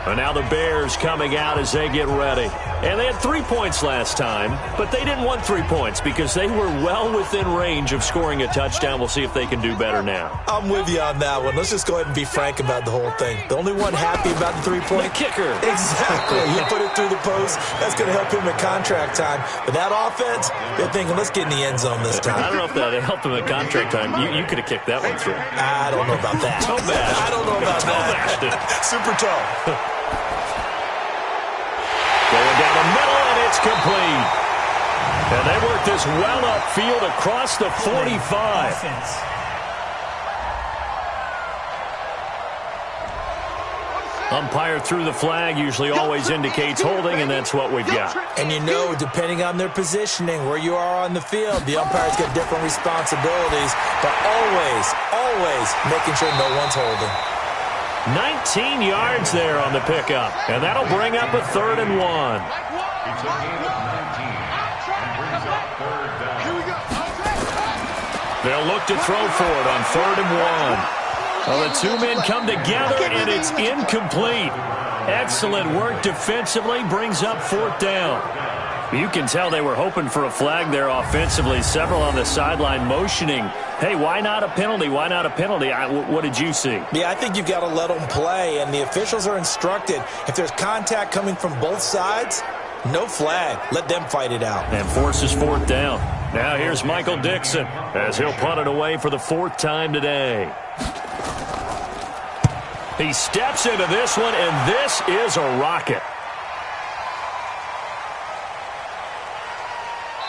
And now the Bears coming out as they get ready. And they had 3 points last time, but they didn't want 3 points because they were well within range of scoring a touchdown. We'll see if they can do better now. I'm with you on that one. Let's just go ahead and be frank about the whole thing. The only one happy about the 3-point. The kicker. Exactly. He put it through the post. That's going to help him at contract time. But that offense, they're thinking, let's get in the end zone this time. I don't know if that helped him at contract time. You could have kicked that one through. I don't know about that. Toe bashed. I don't know about that. Super toe. Going down the middle, and it's complete. And they work this well upfield across the 45. Offense. Umpire threw the flag, usually always indicates holding, and that's what we've got. And you know, depending on their positioning, where you are on the field, the umpire's got different responsibilities, but always making sure no one's holding. 19 yards there on the pickup, and that'll bring up a 3rd and 1. They'll look to throw for it on 3rd and 1. Well, the two men come together, and it's incomplete. Excellent work defensively, brings up 4th down. You can tell they were hoping for a flag there offensively. Several on the sideline motioning, hey, why not a penalty? Why not a penalty? What did you see? Yeah, I think you've got to let them play, and the officials are instructed. If there's contact coming from both sides, no flag. Let them fight it out. And forces 4th down. Now here's Michael Dixon as he'll punt it away for the 4th time today. He steps into this one, and this is a rocket.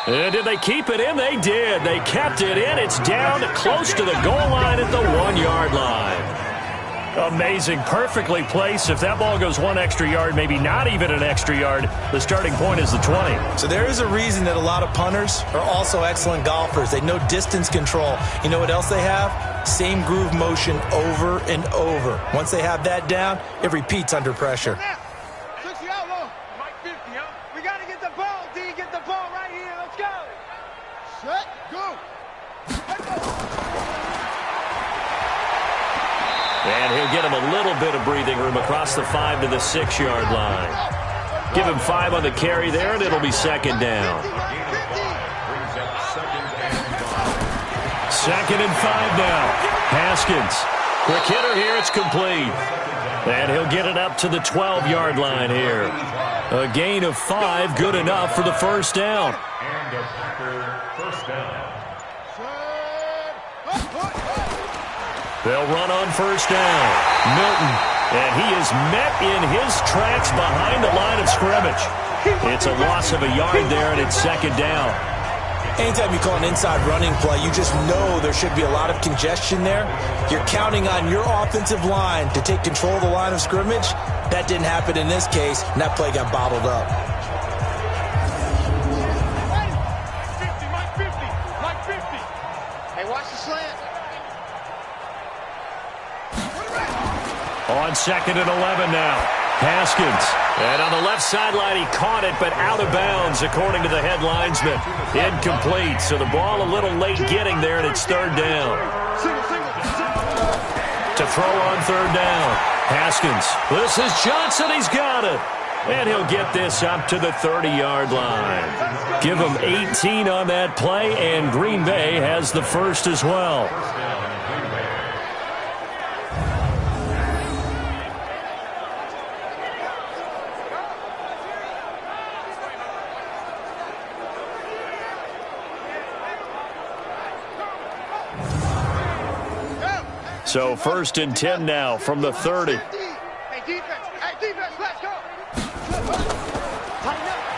And did they keep it in? They did. They kept it in. It's down close to the goal line at the 1-yard line. Amazing. Perfectly placed. If that ball goes 1 extra yard, maybe not even an extra yard, the starting point is the 20. So there is a reason that a lot of punters are also excellent golfers. They know distance control. You know what else they have? Same groove motion over and over. Once they have that down, it repeats under pressure. And he'll get him a little bit of breathing room across the 5 to the 6-yard line. Give him 5 on the carry there, and it'll be 2nd down. 2nd and 5 now. Haskins. Quick hitter here. It's complete. And he'll get it up to the 12-yard line here. A gain of 5, good enough for the 1st down. And a Packer 1st down. They'll run on 1st down. Milton, and he is met in his tracks behind the line of scrimmage. It's a loss of a yard there, and it's 2nd down. Anytime you call an inside running play, you just know there should be a lot of congestion there. You're counting on your offensive line to take control of the line of scrimmage. That didn't happen in this case, and that play got bottled up. Mike 50. Hey, watch the slant. On 2nd and 11 now. Haskins. And on the left sideline, he caught it, but out of bounds, according to the head linesman. Incomplete, so the ball a little late getting there, and it's 3rd down. To throw on 3rd down. Haskins. This is Johnson. He's got it. And he'll get this up to the 30-yard line. Give him 18 on that play, and Green Bay has the 1st as well. So 1st and 10 now from the 30.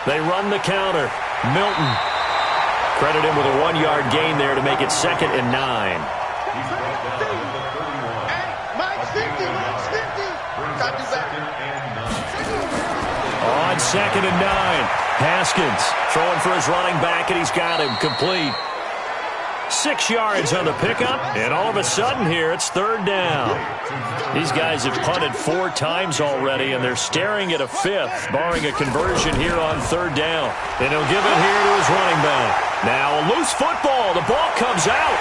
They run the counter. Milton. Credit him with a 1-yard gain there to make it 2nd and 9. On 2nd and 9. Haskins throwing for his running back, and he's got him complete. 6 yards on the pickup, and all of a sudden here, it's 3rd down. These guys have punted 4 times already, and they're staring at a 5th, barring a conversion here on 3rd down. And he'll give it here to his running back. Now a loose football. The ball comes out.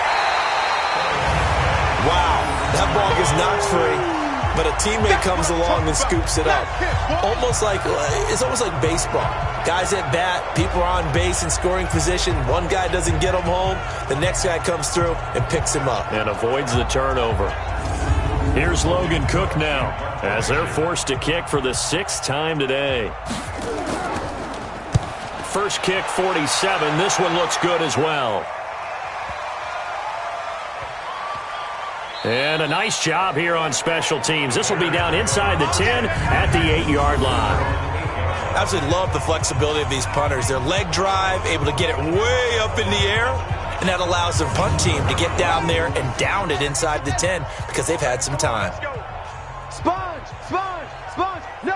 Wow, that ball gets knocked free. but a teammate comes along and scoops it up. It's almost like baseball. Guys at bat, people are on base in scoring position. One guy doesn't get them home. The next guy comes through and picks him up. And avoids the turnover. Here's Logan Cook now as they're forced to kick for the 6th time today. First kick, 47. This one looks good as well. And a nice job here on special teams. This will be down inside the 10 at the 8-yard line. Absolutely love the flexibility of these punters. Their leg drive, able to get it way up in the air, and that allows their punt team to get down there and down it inside the 10 because they've had some time. Sponge! No!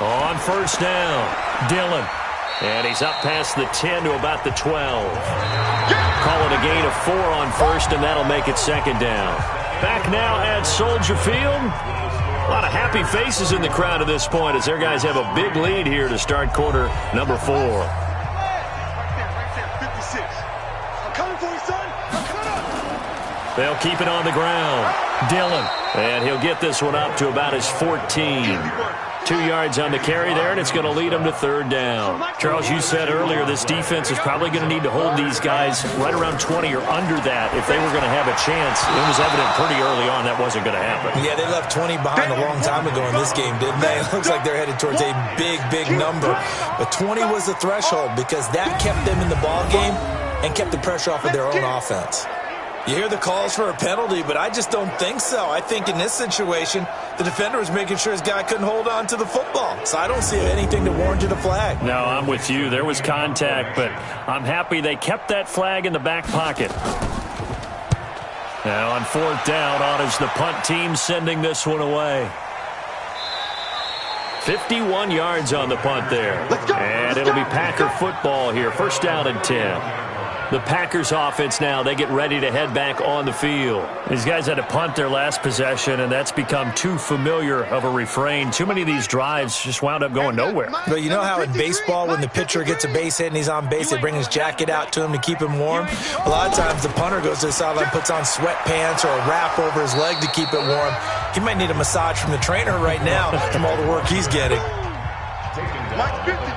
On first down, Dillon. And he's up past the 10 to about the 12. Call it a gain of 4 on first, and that'll make it 2nd down. Back now at Soldier Field. A lot of happy faces in the crowd at this point as their guys have a big lead here to start quarter number 4. Right there, 56. I'm coming for you, son. I'm coming up. They'll keep it on the ground. Dillon. And he'll get this one up to about his 14. 2 yards on the carry there, and it's going to lead them to 3rd down. Charles, you said earlier this defense is probably going to need to hold these guys right around 20 or under that if they were going to have a chance. It was evident pretty early on that wasn't going to happen. Yeah, they left 20 behind a long time ago in this game, didn't they? It looks like they're headed towards a big number. But 20 was the threshold because that kept them in the ball game and kept the pressure off of their own offense. You hear the calls for a penalty, but I just don't think so. I think in this situation, the defender was making sure his guy couldn't hold on to the football. So I don't see anything to warrant a flag. No, I'm with you. There was contact, but I'm happy they kept that flag in the back pocket. Now on 4th down, on is the punt team sending this one away. 51 yards on the punt there. And it'll be Packer football here. First down and 10. The Packers offense now, they get ready to head back on the field. These guys had to punt their last possession, and that's become too familiar of a refrain. Too many of these drives just wound up going nowhere. But you know how in baseball, when the pitcher gets a base hit and he's on base, they bring his jacket out to him to keep him warm? A lot of times the punter goes to the sideline, puts on sweatpants or a wrap over his leg to keep it warm. He might need a massage from the trainer right now from all the work he's getting. Mike 50.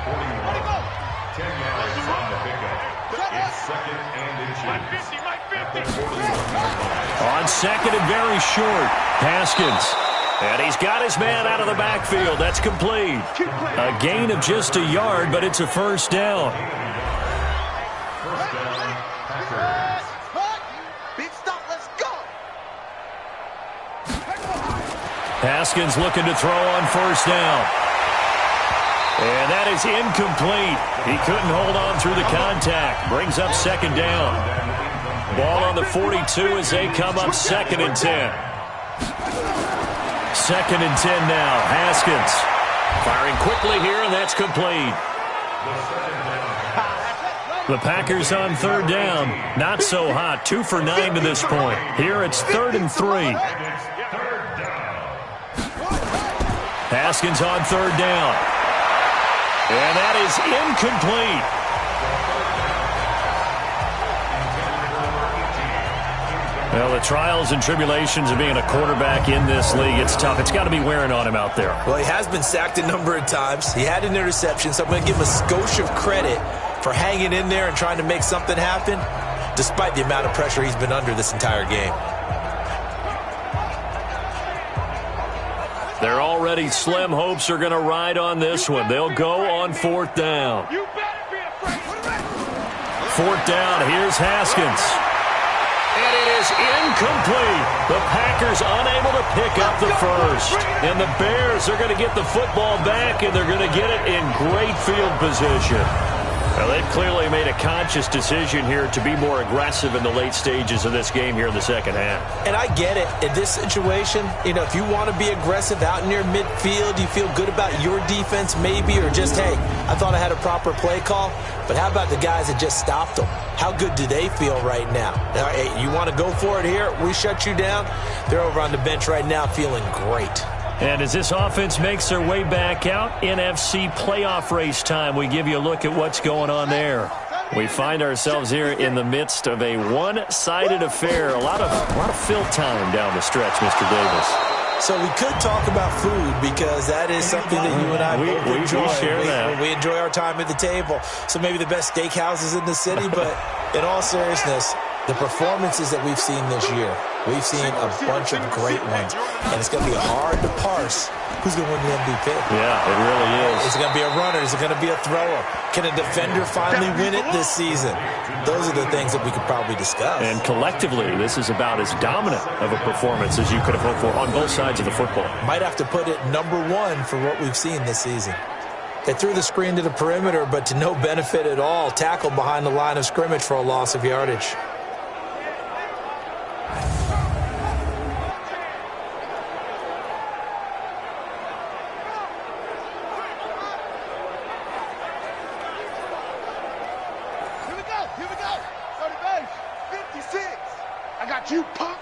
On 2nd and very short, Haskins. And he's got his man out of the backfield. That's complete. A gain of just a yard, but it's a first down. Big stop, let's go. Haskins looking to throw on first down. And that is incomplete. He couldn't hold on through the contact. Brings up 2nd down. Ball on the 42 as they come up 2nd and 10. 2nd and 10 now. Haskins firing quickly here, and that's complete. The Packers on 3rd down. Not so hot. 2 for 9 to this point. Here it's 3rd and 3. Haskins on 3rd down. And that is incomplete. Well, the trials and tribulations of being a quarterback in this league, it's tough. It's got to be wearing on him out there. Well, he has been sacked a number of times. He had an interception, so I'm going to give him a skosh of credit for hanging in there and trying to make something happen, despite the amount of pressure he's been under this entire game. Their already slim hopes are going to ride on this one. They'll go on 4th down. 4th down, here's Haskins. And it is incomplete. The Packers unable to pick up the first. And the Bears are going to get the football back, and they're going to get it in great field position. Well, they've clearly made a conscious decision here to be more aggressive in the late stages of this game here in the 2nd half. And I get it. In this situation, if you want to be aggressive out near midfield, you feel good about your defense maybe, or just, hey, I thought I had a proper play call. But how about the guys that just stopped them? How good do they feel right now? Hey, you want to go for it here? We shut you down. They're over on the bench right now feeling great. And as this offense makes their way back out, NFC playoff race time, we give you a look at what's going on there. We find ourselves here in the midst of a one-sided affair. A lot of fill time down the stretch, Mr. Davis. So we could talk about food because that is something that you and I both enjoy. We share that. We enjoy our time at the table. So maybe the best steakhouses in the city, but in all seriousness, the performances that we've seen this year, we've seen a bunch of great ones. And it's going to be hard to parse who's going to win the MVP. Yeah, it really is. Is it going to be a runner? Is it going to be a thrower? Can a defender finally win it this season? Those are the things that we could probably discuss. And collectively, this is about as dominant of a performance as you could have hoped for on both sides of the football. Might have to put it number one for what we've seen this season. They threw the screen to the perimeter, but to no benefit at all. Tackled behind the line of scrimmage for a loss of yardage. You punk.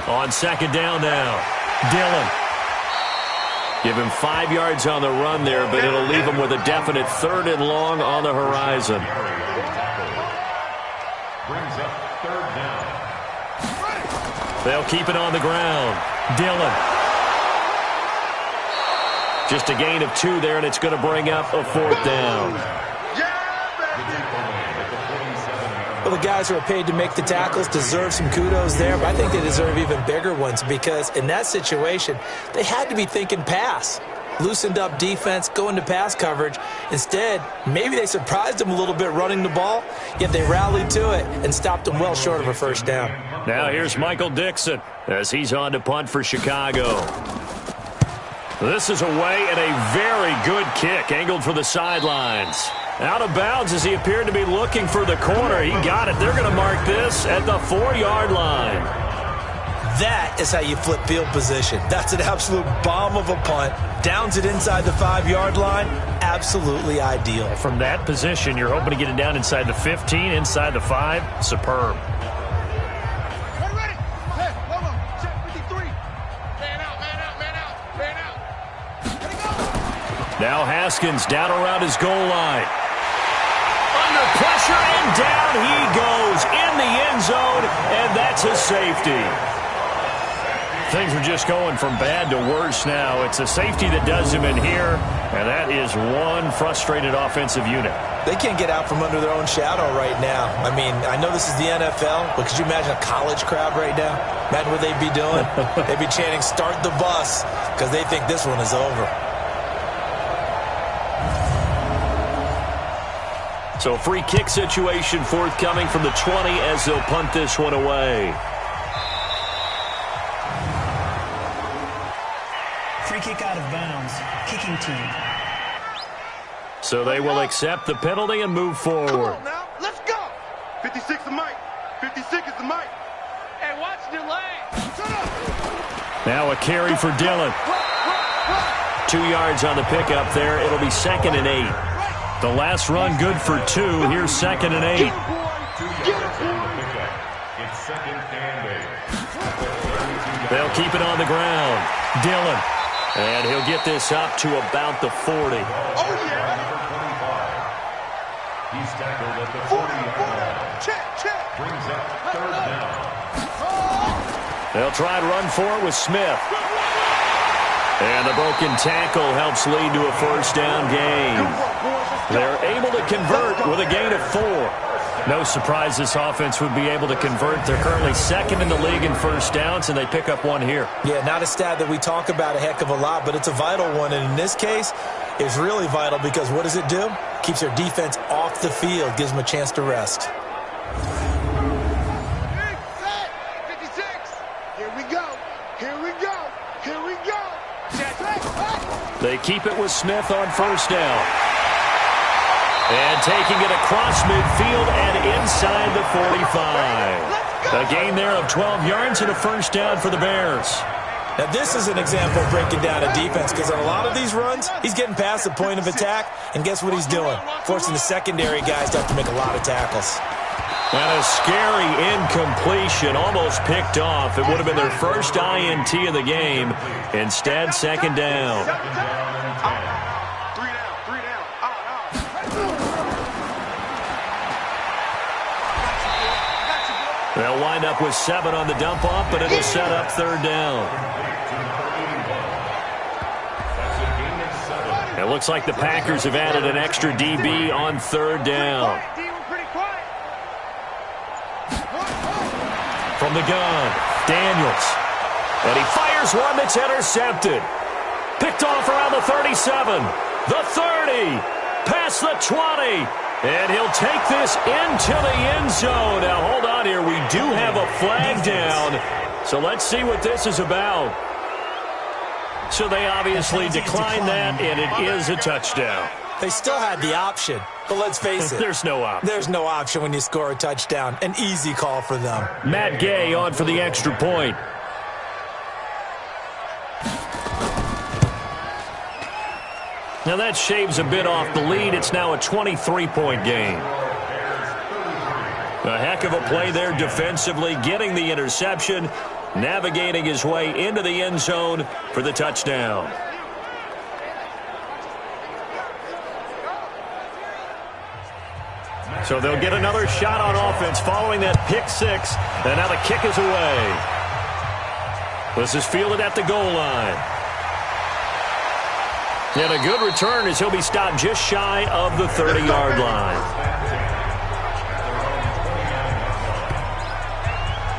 On second down now, Dillon. Give him 5 yards on the run there, but it'll leave him with a definite 3rd and long on the horizon. Brings up 3rd down. They'll keep it on the ground. Dillon. Just a gain of 2 there, and it's going to bring up a 4th down. Well, the guys who are paid to make the tackles deserve some kudos there, but I think they deserve even bigger ones because in that situation, they had to be thinking pass. Loosened up defense, going to pass coverage. Instead, maybe they surprised them a little bit running the ball, yet they rallied to it and stopped them well short of a 1st down. Now here's Michael Dixon as he's on to punt for Chicago. This is away and a very good kick, angled for the sidelines. Out of bounds as he appeared to be looking for the corner. He got it. They're going to mark this at the 4-yard line. That is how you flip field position. That's an absolute bomb of a punt. Downs it inside the 5-yard line. Absolutely ideal. From that position, you're hoping to get it down inside the 15, inside the 5. Superb. Ready. Hey, hold on. Check 53. Man out. Ready, go. Now Haskins down around his goal line. Under pressure, and down he goes in the end zone, and that's a safety. Things are just going from bad to worse now. It's a safety that does him in here, and that is one frustrated offensive unit. They can't get out from under their own shadow right now. I mean, I know this is the NFL, but could you imagine a college crowd right now? Imagine what they'd be doing. They'd be chanting, "Start the bus," because they think this one is over. So free kick situation forthcoming from the 20 as they'll punt this one away. Free kick out of bounds. Kicking team. So they will accept the penalty and move forward. Come on now, let's go. 56 is Mike. 56 is the Mike. Hey, watch the lane. Shut up. Now a carry for Dillon. 2 yards on the pickup there. It'll be 2nd and 8. The last run good for 2. Here's 2nd and 8. It's 2nd and 8. They'll keep it on the ground. Dillon. And he'll get this up to about the 40. Oh, yeah. He's tackled at the 40-yard line. Check. Brings up 3rd down. They'll try and run for it with Smith. And the broken tackle helps lead to a 1st down gain. They're able to convert with a gain of 4. No surprise this offense would be able to convert. They're currently 2nd in the league in 1st downs, and they pick up 1 here. Yeah, not a stat that we talk about a heck of a lot, but it's a vital one. And in this case, it's really vital because what does it do? Keeps their defense off the field, gives them a chance to rest. 56. Here we go. Check. They keep it with Smith on 1st down. And taking it across midfield and inside the 45. A gain there of 12 yards and a 1st down for the Bears. Now, this is an example of breaking down a defense because on a lot of these runs, he's getting past the point of attack, and guess what he's doing? Forcing the secondary guys to have to make a lot of tackles. And a scary incompletion, almost picked off. It would have been their first INT of the game. Instead, 2nd down. They'll wind up with 7 on the dump-off, but it'll set up third down. It looks like the Packers have added an extra DB on third down. From the gun, Daniels. And he fires one that's intercepted. Picked off around the 37, the 30, past the 20. And he'll take this into the end zone. Now, hold on here. We do have a flag down. So let's see what this is about. So they obviously declined that, and it is a touchdown. They still had the option, but let's face it. There's no option. There's no option when you score a touchdown. An easy call for them. Matt Gay on for the extra point. Now that shaves a bit off the lead. It's now a 23-point game. A heck of a play there defensively, getting the interception, navigating his way into the end zone for the touchdown. So they'll get another shot on offense following that pick six, and now the kick is away. This is fielded at the goal line. And a good return as he'll be stopped just shy of the 30-yard line.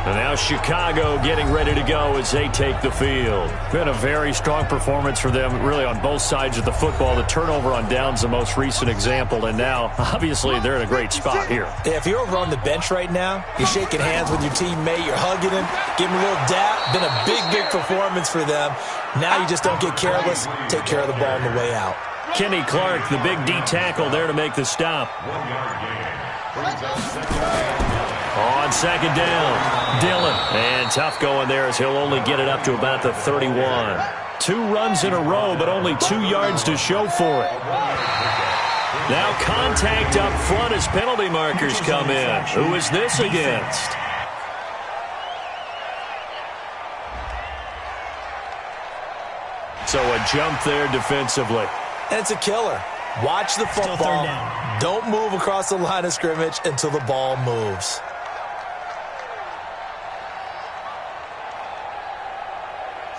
And now Chicago getting ready to go as they take the field. Been a very strong performance for them, really, on both sides of the football. The turnover on downs, the most recent example, and now, obviously, they're in a great spot here. Yeah, if you're over on the bench right now, you're shaking hands with your teammate, you're hugging him, giving him a little dap. Been a big, big performance for them. Now you just don't get careless. Take care of the ball on the way out. Kenny Clark, the big D tackle there to make the stop. On second down, Dillon. And tough going there as he'll only get it up to about the 31. 2 runs in a row, but only 2 yards to show for it. Now contact up front as penalty markers come in. Who is this against? So a jump there defensively. And it's a killer. Watch the football. Don't move across the line of scrimmage until the ball moves.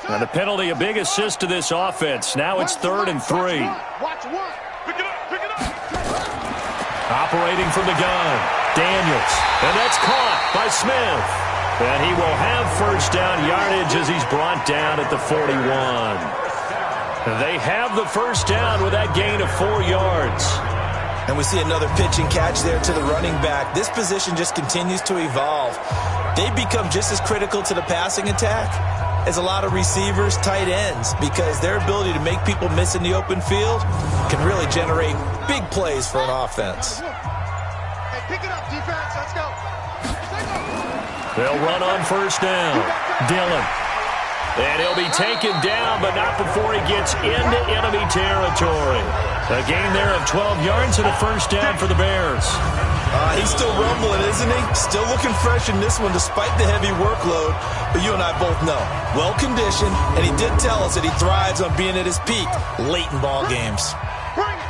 And the penalty, a big assist to this offense. Now it's 3rd and 3. Watch one. Pick it up. Pick it up. Operating from the gun, Daniels. And that's caught by Smith. And he will have first down yardage as he's brought down at the 41. They have the first down with that gain of 4 yards. And we see another pitch and catch there to the running back. This position just continues to evolve. They become just as critical to the passing attack as a lot of receivers, tight ends, because their ability to make people miss in the open field can really generate big plays for an offense. Hey, pick it up, defense. Let's go. They'll run on first down. Dillon. And he'll be taken down, but not before he gets into enemy territory. A gain there of 12 yards and a first down for the Bears. He's still rumbling, isn't he? Still looking fresh in this one despite the heavy workload. But you and I both know, well-conditioned, and he did tell us that he thrives on being at his peak late in ball games. Bring it.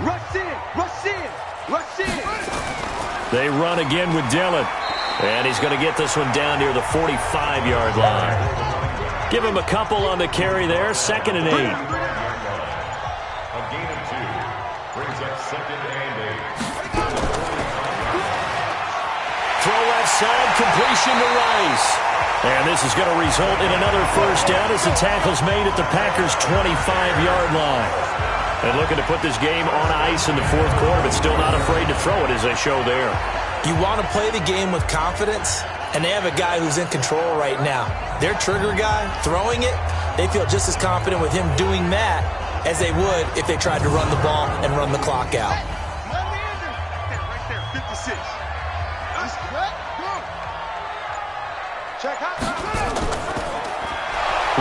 Rush in. Rush in. Rush in. They run again with Dillon. And he's going to get this one down near the 45-yard line. Give him a couple on the carry there. 2nd and 8. A gain of 2 brings up 2nd and 8. Throw left side, completion to Rice. And this is going to result in another first down as the tackle's made at the Packers' 25-yard line. And looking to put this game on ice in the 4th quarter, but still not afraid to throw it as they show there. You want to play the game with confidence, and they have a guy who's in control right now. Their trigger guy, throwing it, they feel just as confident with him doing that as they would if they tried to run the ball and run the clock out. Right there, 56. Check out.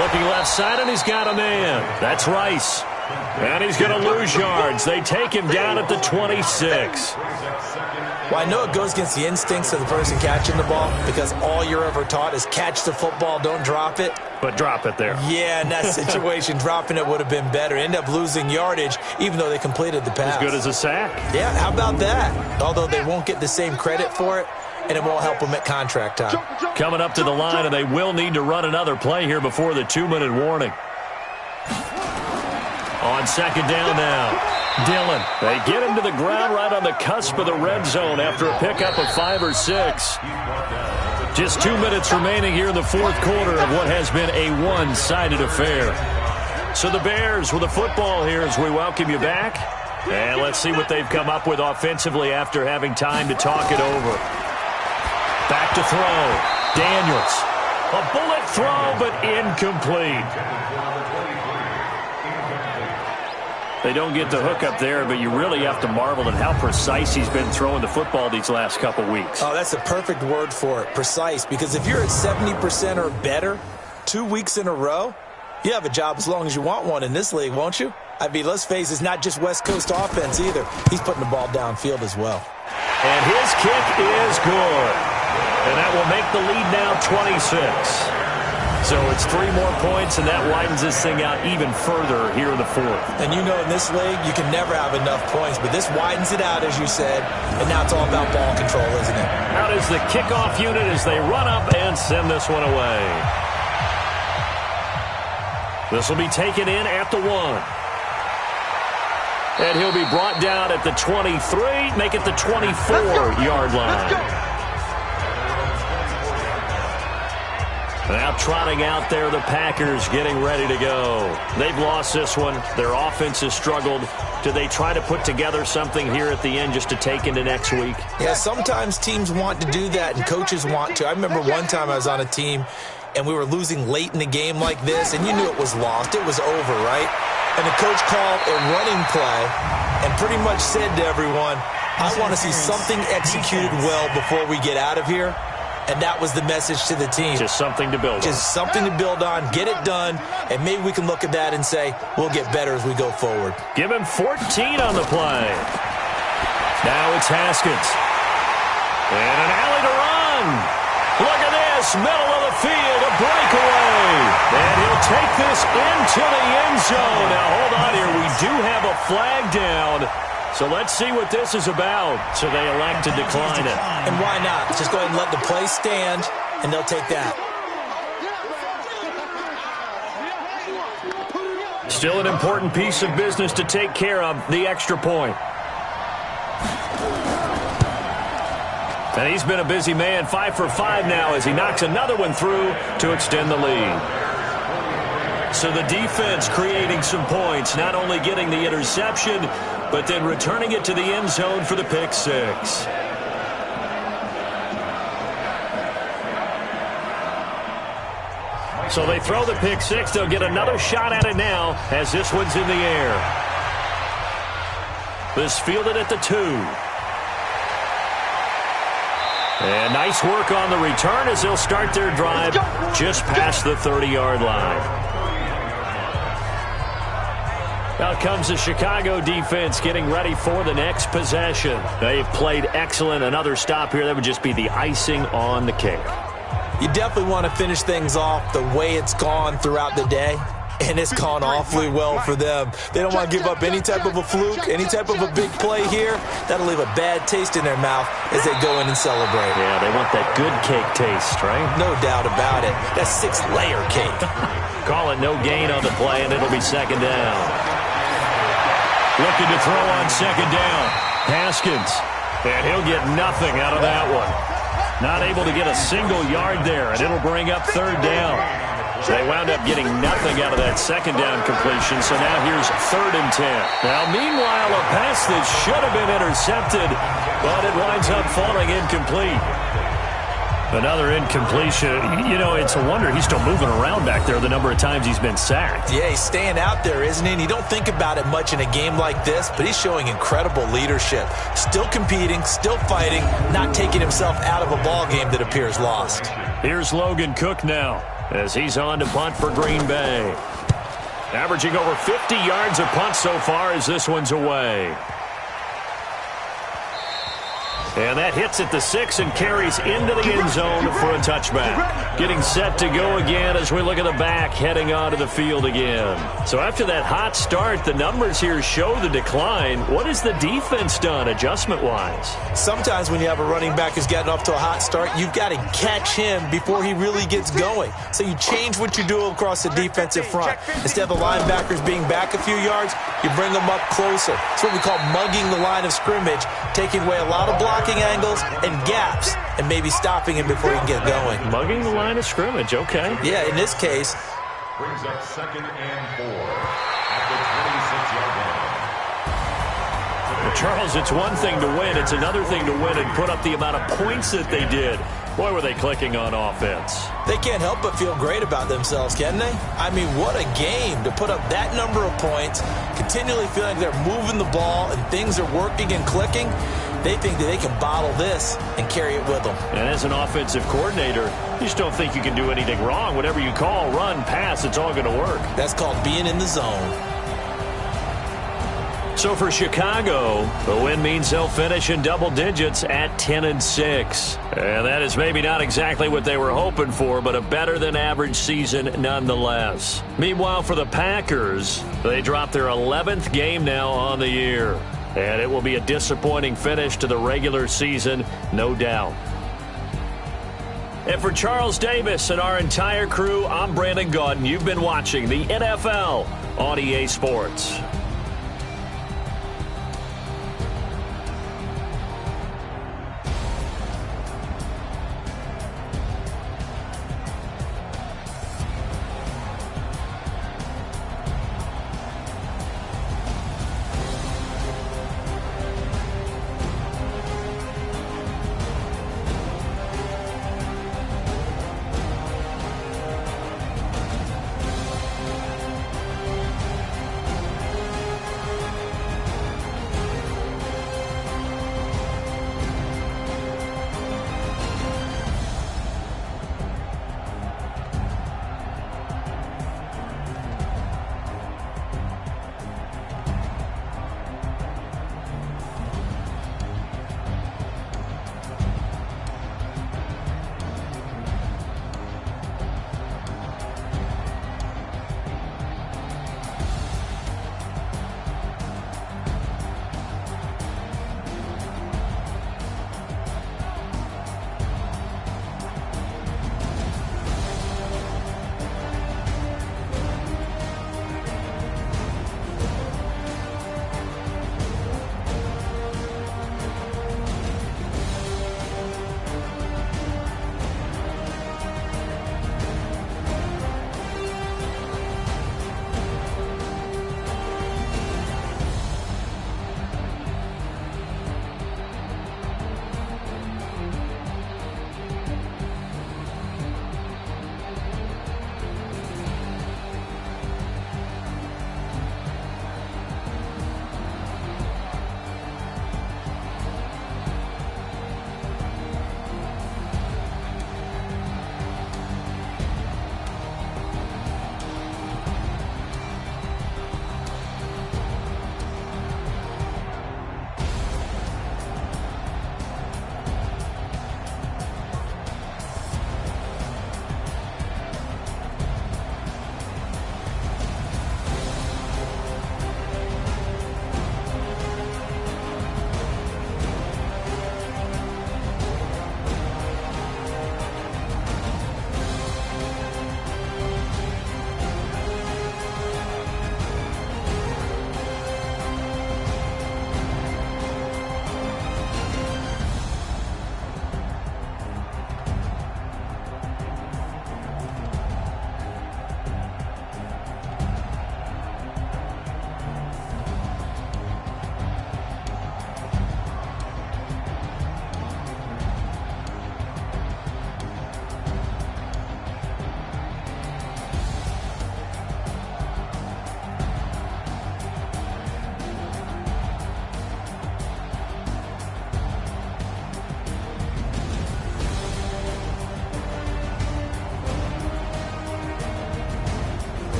Looking left side, and he's got a man. That's Rice. And he's going to lose yards. They take him down at the 26. Well, I know it goes against the instincts of the person catching the ball because all you're ever taught is catch the football, don't drop it. But drop it there. Yeah, in that situation, dropping it would have been better. End up losing yardage, even though they completed the pass. As good as a sack. Yeah, how about that? Although they won't get the same credit for it, and it won't help them at contract time. Coming up to the line, and they will need to run another play here before the 2-minute warning. On second down now. Dillon. They get him to the ground right on the cusp of the red zone after a pickup of 5 or 6. Just 2 minutes remaining here in the fourth quarter of what has been a one-sided affair. So the Bears with the football here as we welcome you back. And let's see what they've come up with offensively after having time to talk it over. Back to throw. Daniels. A bullet throw, but incomplete. They don't get the hook up there, but you really have to marvel at how precise he's been throwing the football these last couple weeks. Oh, that's a perfect word for it, precise, because if you're at 70% or better 2 weeks in a row, you have a job as long as you want one in this league, won't you? I mean, let's face it, it's not just West Coast offense either. He's putting the ball downfield as well. And his kick is good. And that will make the lead now 26. So it's 3 more points, and that widens this thing out even further here in the fourth. And you know in this league, you can never have enough points, but this widens it out, as you said, and now it's all about ball control, isn't it? Out is the kickoff unit as they run up and send this one away. This will be taken in at the 1. And he'll be brought down at the 23, make it the 24-yard line. Now trotting out there, the Packers getting ready to go. They've lost this one. Their offense has struggled. Do they try to put together something here at the end just to take into next week? Yeah, sometimes teams want to do that, and coaches want to. I remember one time I was on a team, and we were losing late in the game like this, and you knew it was lost. It was over, right? And the coach called a running play and pretty much said to everyone, I want to see something executed well before we get out of here. And that was the message to the team. Just something to build on. Just something to build on, get it done, and maybe we can look at that and say, we'll get better as we go forward. Give him 14 on the play. Now it's Haskins. And an alley to run. Look at this, middle of the field, a breakaway. And he'll take this into the end zone. Now, hold on here. We do have a flag down. So let's see what this is about. So they elect to decline it. And why not? Just go ahead and let the play stand, and they'll take that. Still an important piece of business to take care of, the extra point. And he's been a busy man, 5 for 5 now as he knocks another one through to extend the lead. So the defense creating some points, not only getting the interception, but then returning it to the end zone for the pick 6. So they throw the pick 6. They'll get another shot at it now as this one's in the air. This fielded at the 2. And nice work on the return as they'll start their drive just past the 30-yard line. Out comes the Chicago defense getting ready for the next possession. They've played excellent. Another stop here, that would just be the icing on the cake. You definitely want to finish things off the way it's gone throughout the day, and it's gone awfully well for them. They don't want to give up any type of a fluke, any type of a big play here. That'll leave a bad taste in their mouth as they go in and celebrate. Yeah, they want that good cake taste, right? No doubt about it. That's 6-layer cake. Call it no gain on the play, and it'll be second down. Looking to throw on second down. Haskins. And he'll get nothing out of that one. Not able to get a single yard there, and it'll bring up third down. They wound up getting nothing out of that second down completion, so now here's 3rd and 10. Now, meanwhile, a pass that should have been intercepted, but it winds up falling incomplete. Another incompletion. You know, it's a wonder he's still moving around back there the number of times he's been sacked. Yeah, he's staying out there, isn't he? And you don't think about it much in a game like this, but he's showing incredible leadership. Still competing, still fighting, not taking himself out of a ball game that appears lost. Here's Logan Cook now as he's on to punt for Green Bay. Averaging over 50 yards a punt so far as this one's away. And that hits at the 6 and carries into the end zone for a touchback. Getting set to go again as we look at the back heading onto the field again. So after that hot start, the numbers here show the decline. What has the defense done adjustment-wise? Sometimes when you have a running back who's gotten off to a hot start, you've got to catch him before he really gets going. So you change what you do across the defensive front. Instead of the linebackers being back a few yards, you bring them up closer. It's what we call mugging the line of scrimmage, taking away a lot of blocking angles and gaps and maybe stopping him before he can get going. Mugging the line of scrimmage, okay. Yeah, in this case. Brings up 2nd and 4 at the 26-yard line. Well, Charles, it's one thing to win. It's another thing to win and put up the amount of points that they did. Boy, were they clicking on offense. They can't help but feel great about themselves, can they? I mean, what a game to put up that number of points, continually feeling they're moving the ball and things are working and clicking. They think that they can bottle this and carry it with them. And as an offensive coordinator, you just don't think you can do anything wrong. Whatever you call, run, pass, it's all going to work. That's called being in the zone. So for Chicago, the win means they'll finish in double digits at 10-6. And that is maybe not exactly what they were hoping for, but a better than average season nonetheless. Meanwhile, for the Packers, they dropped their 11th game now on the year. And it will be a disappointing finish to the regular season, no doubt. And for Charles Davis and our entire crew, I'm Brandon Gaudin. You've been watching the NFL on EA Sports.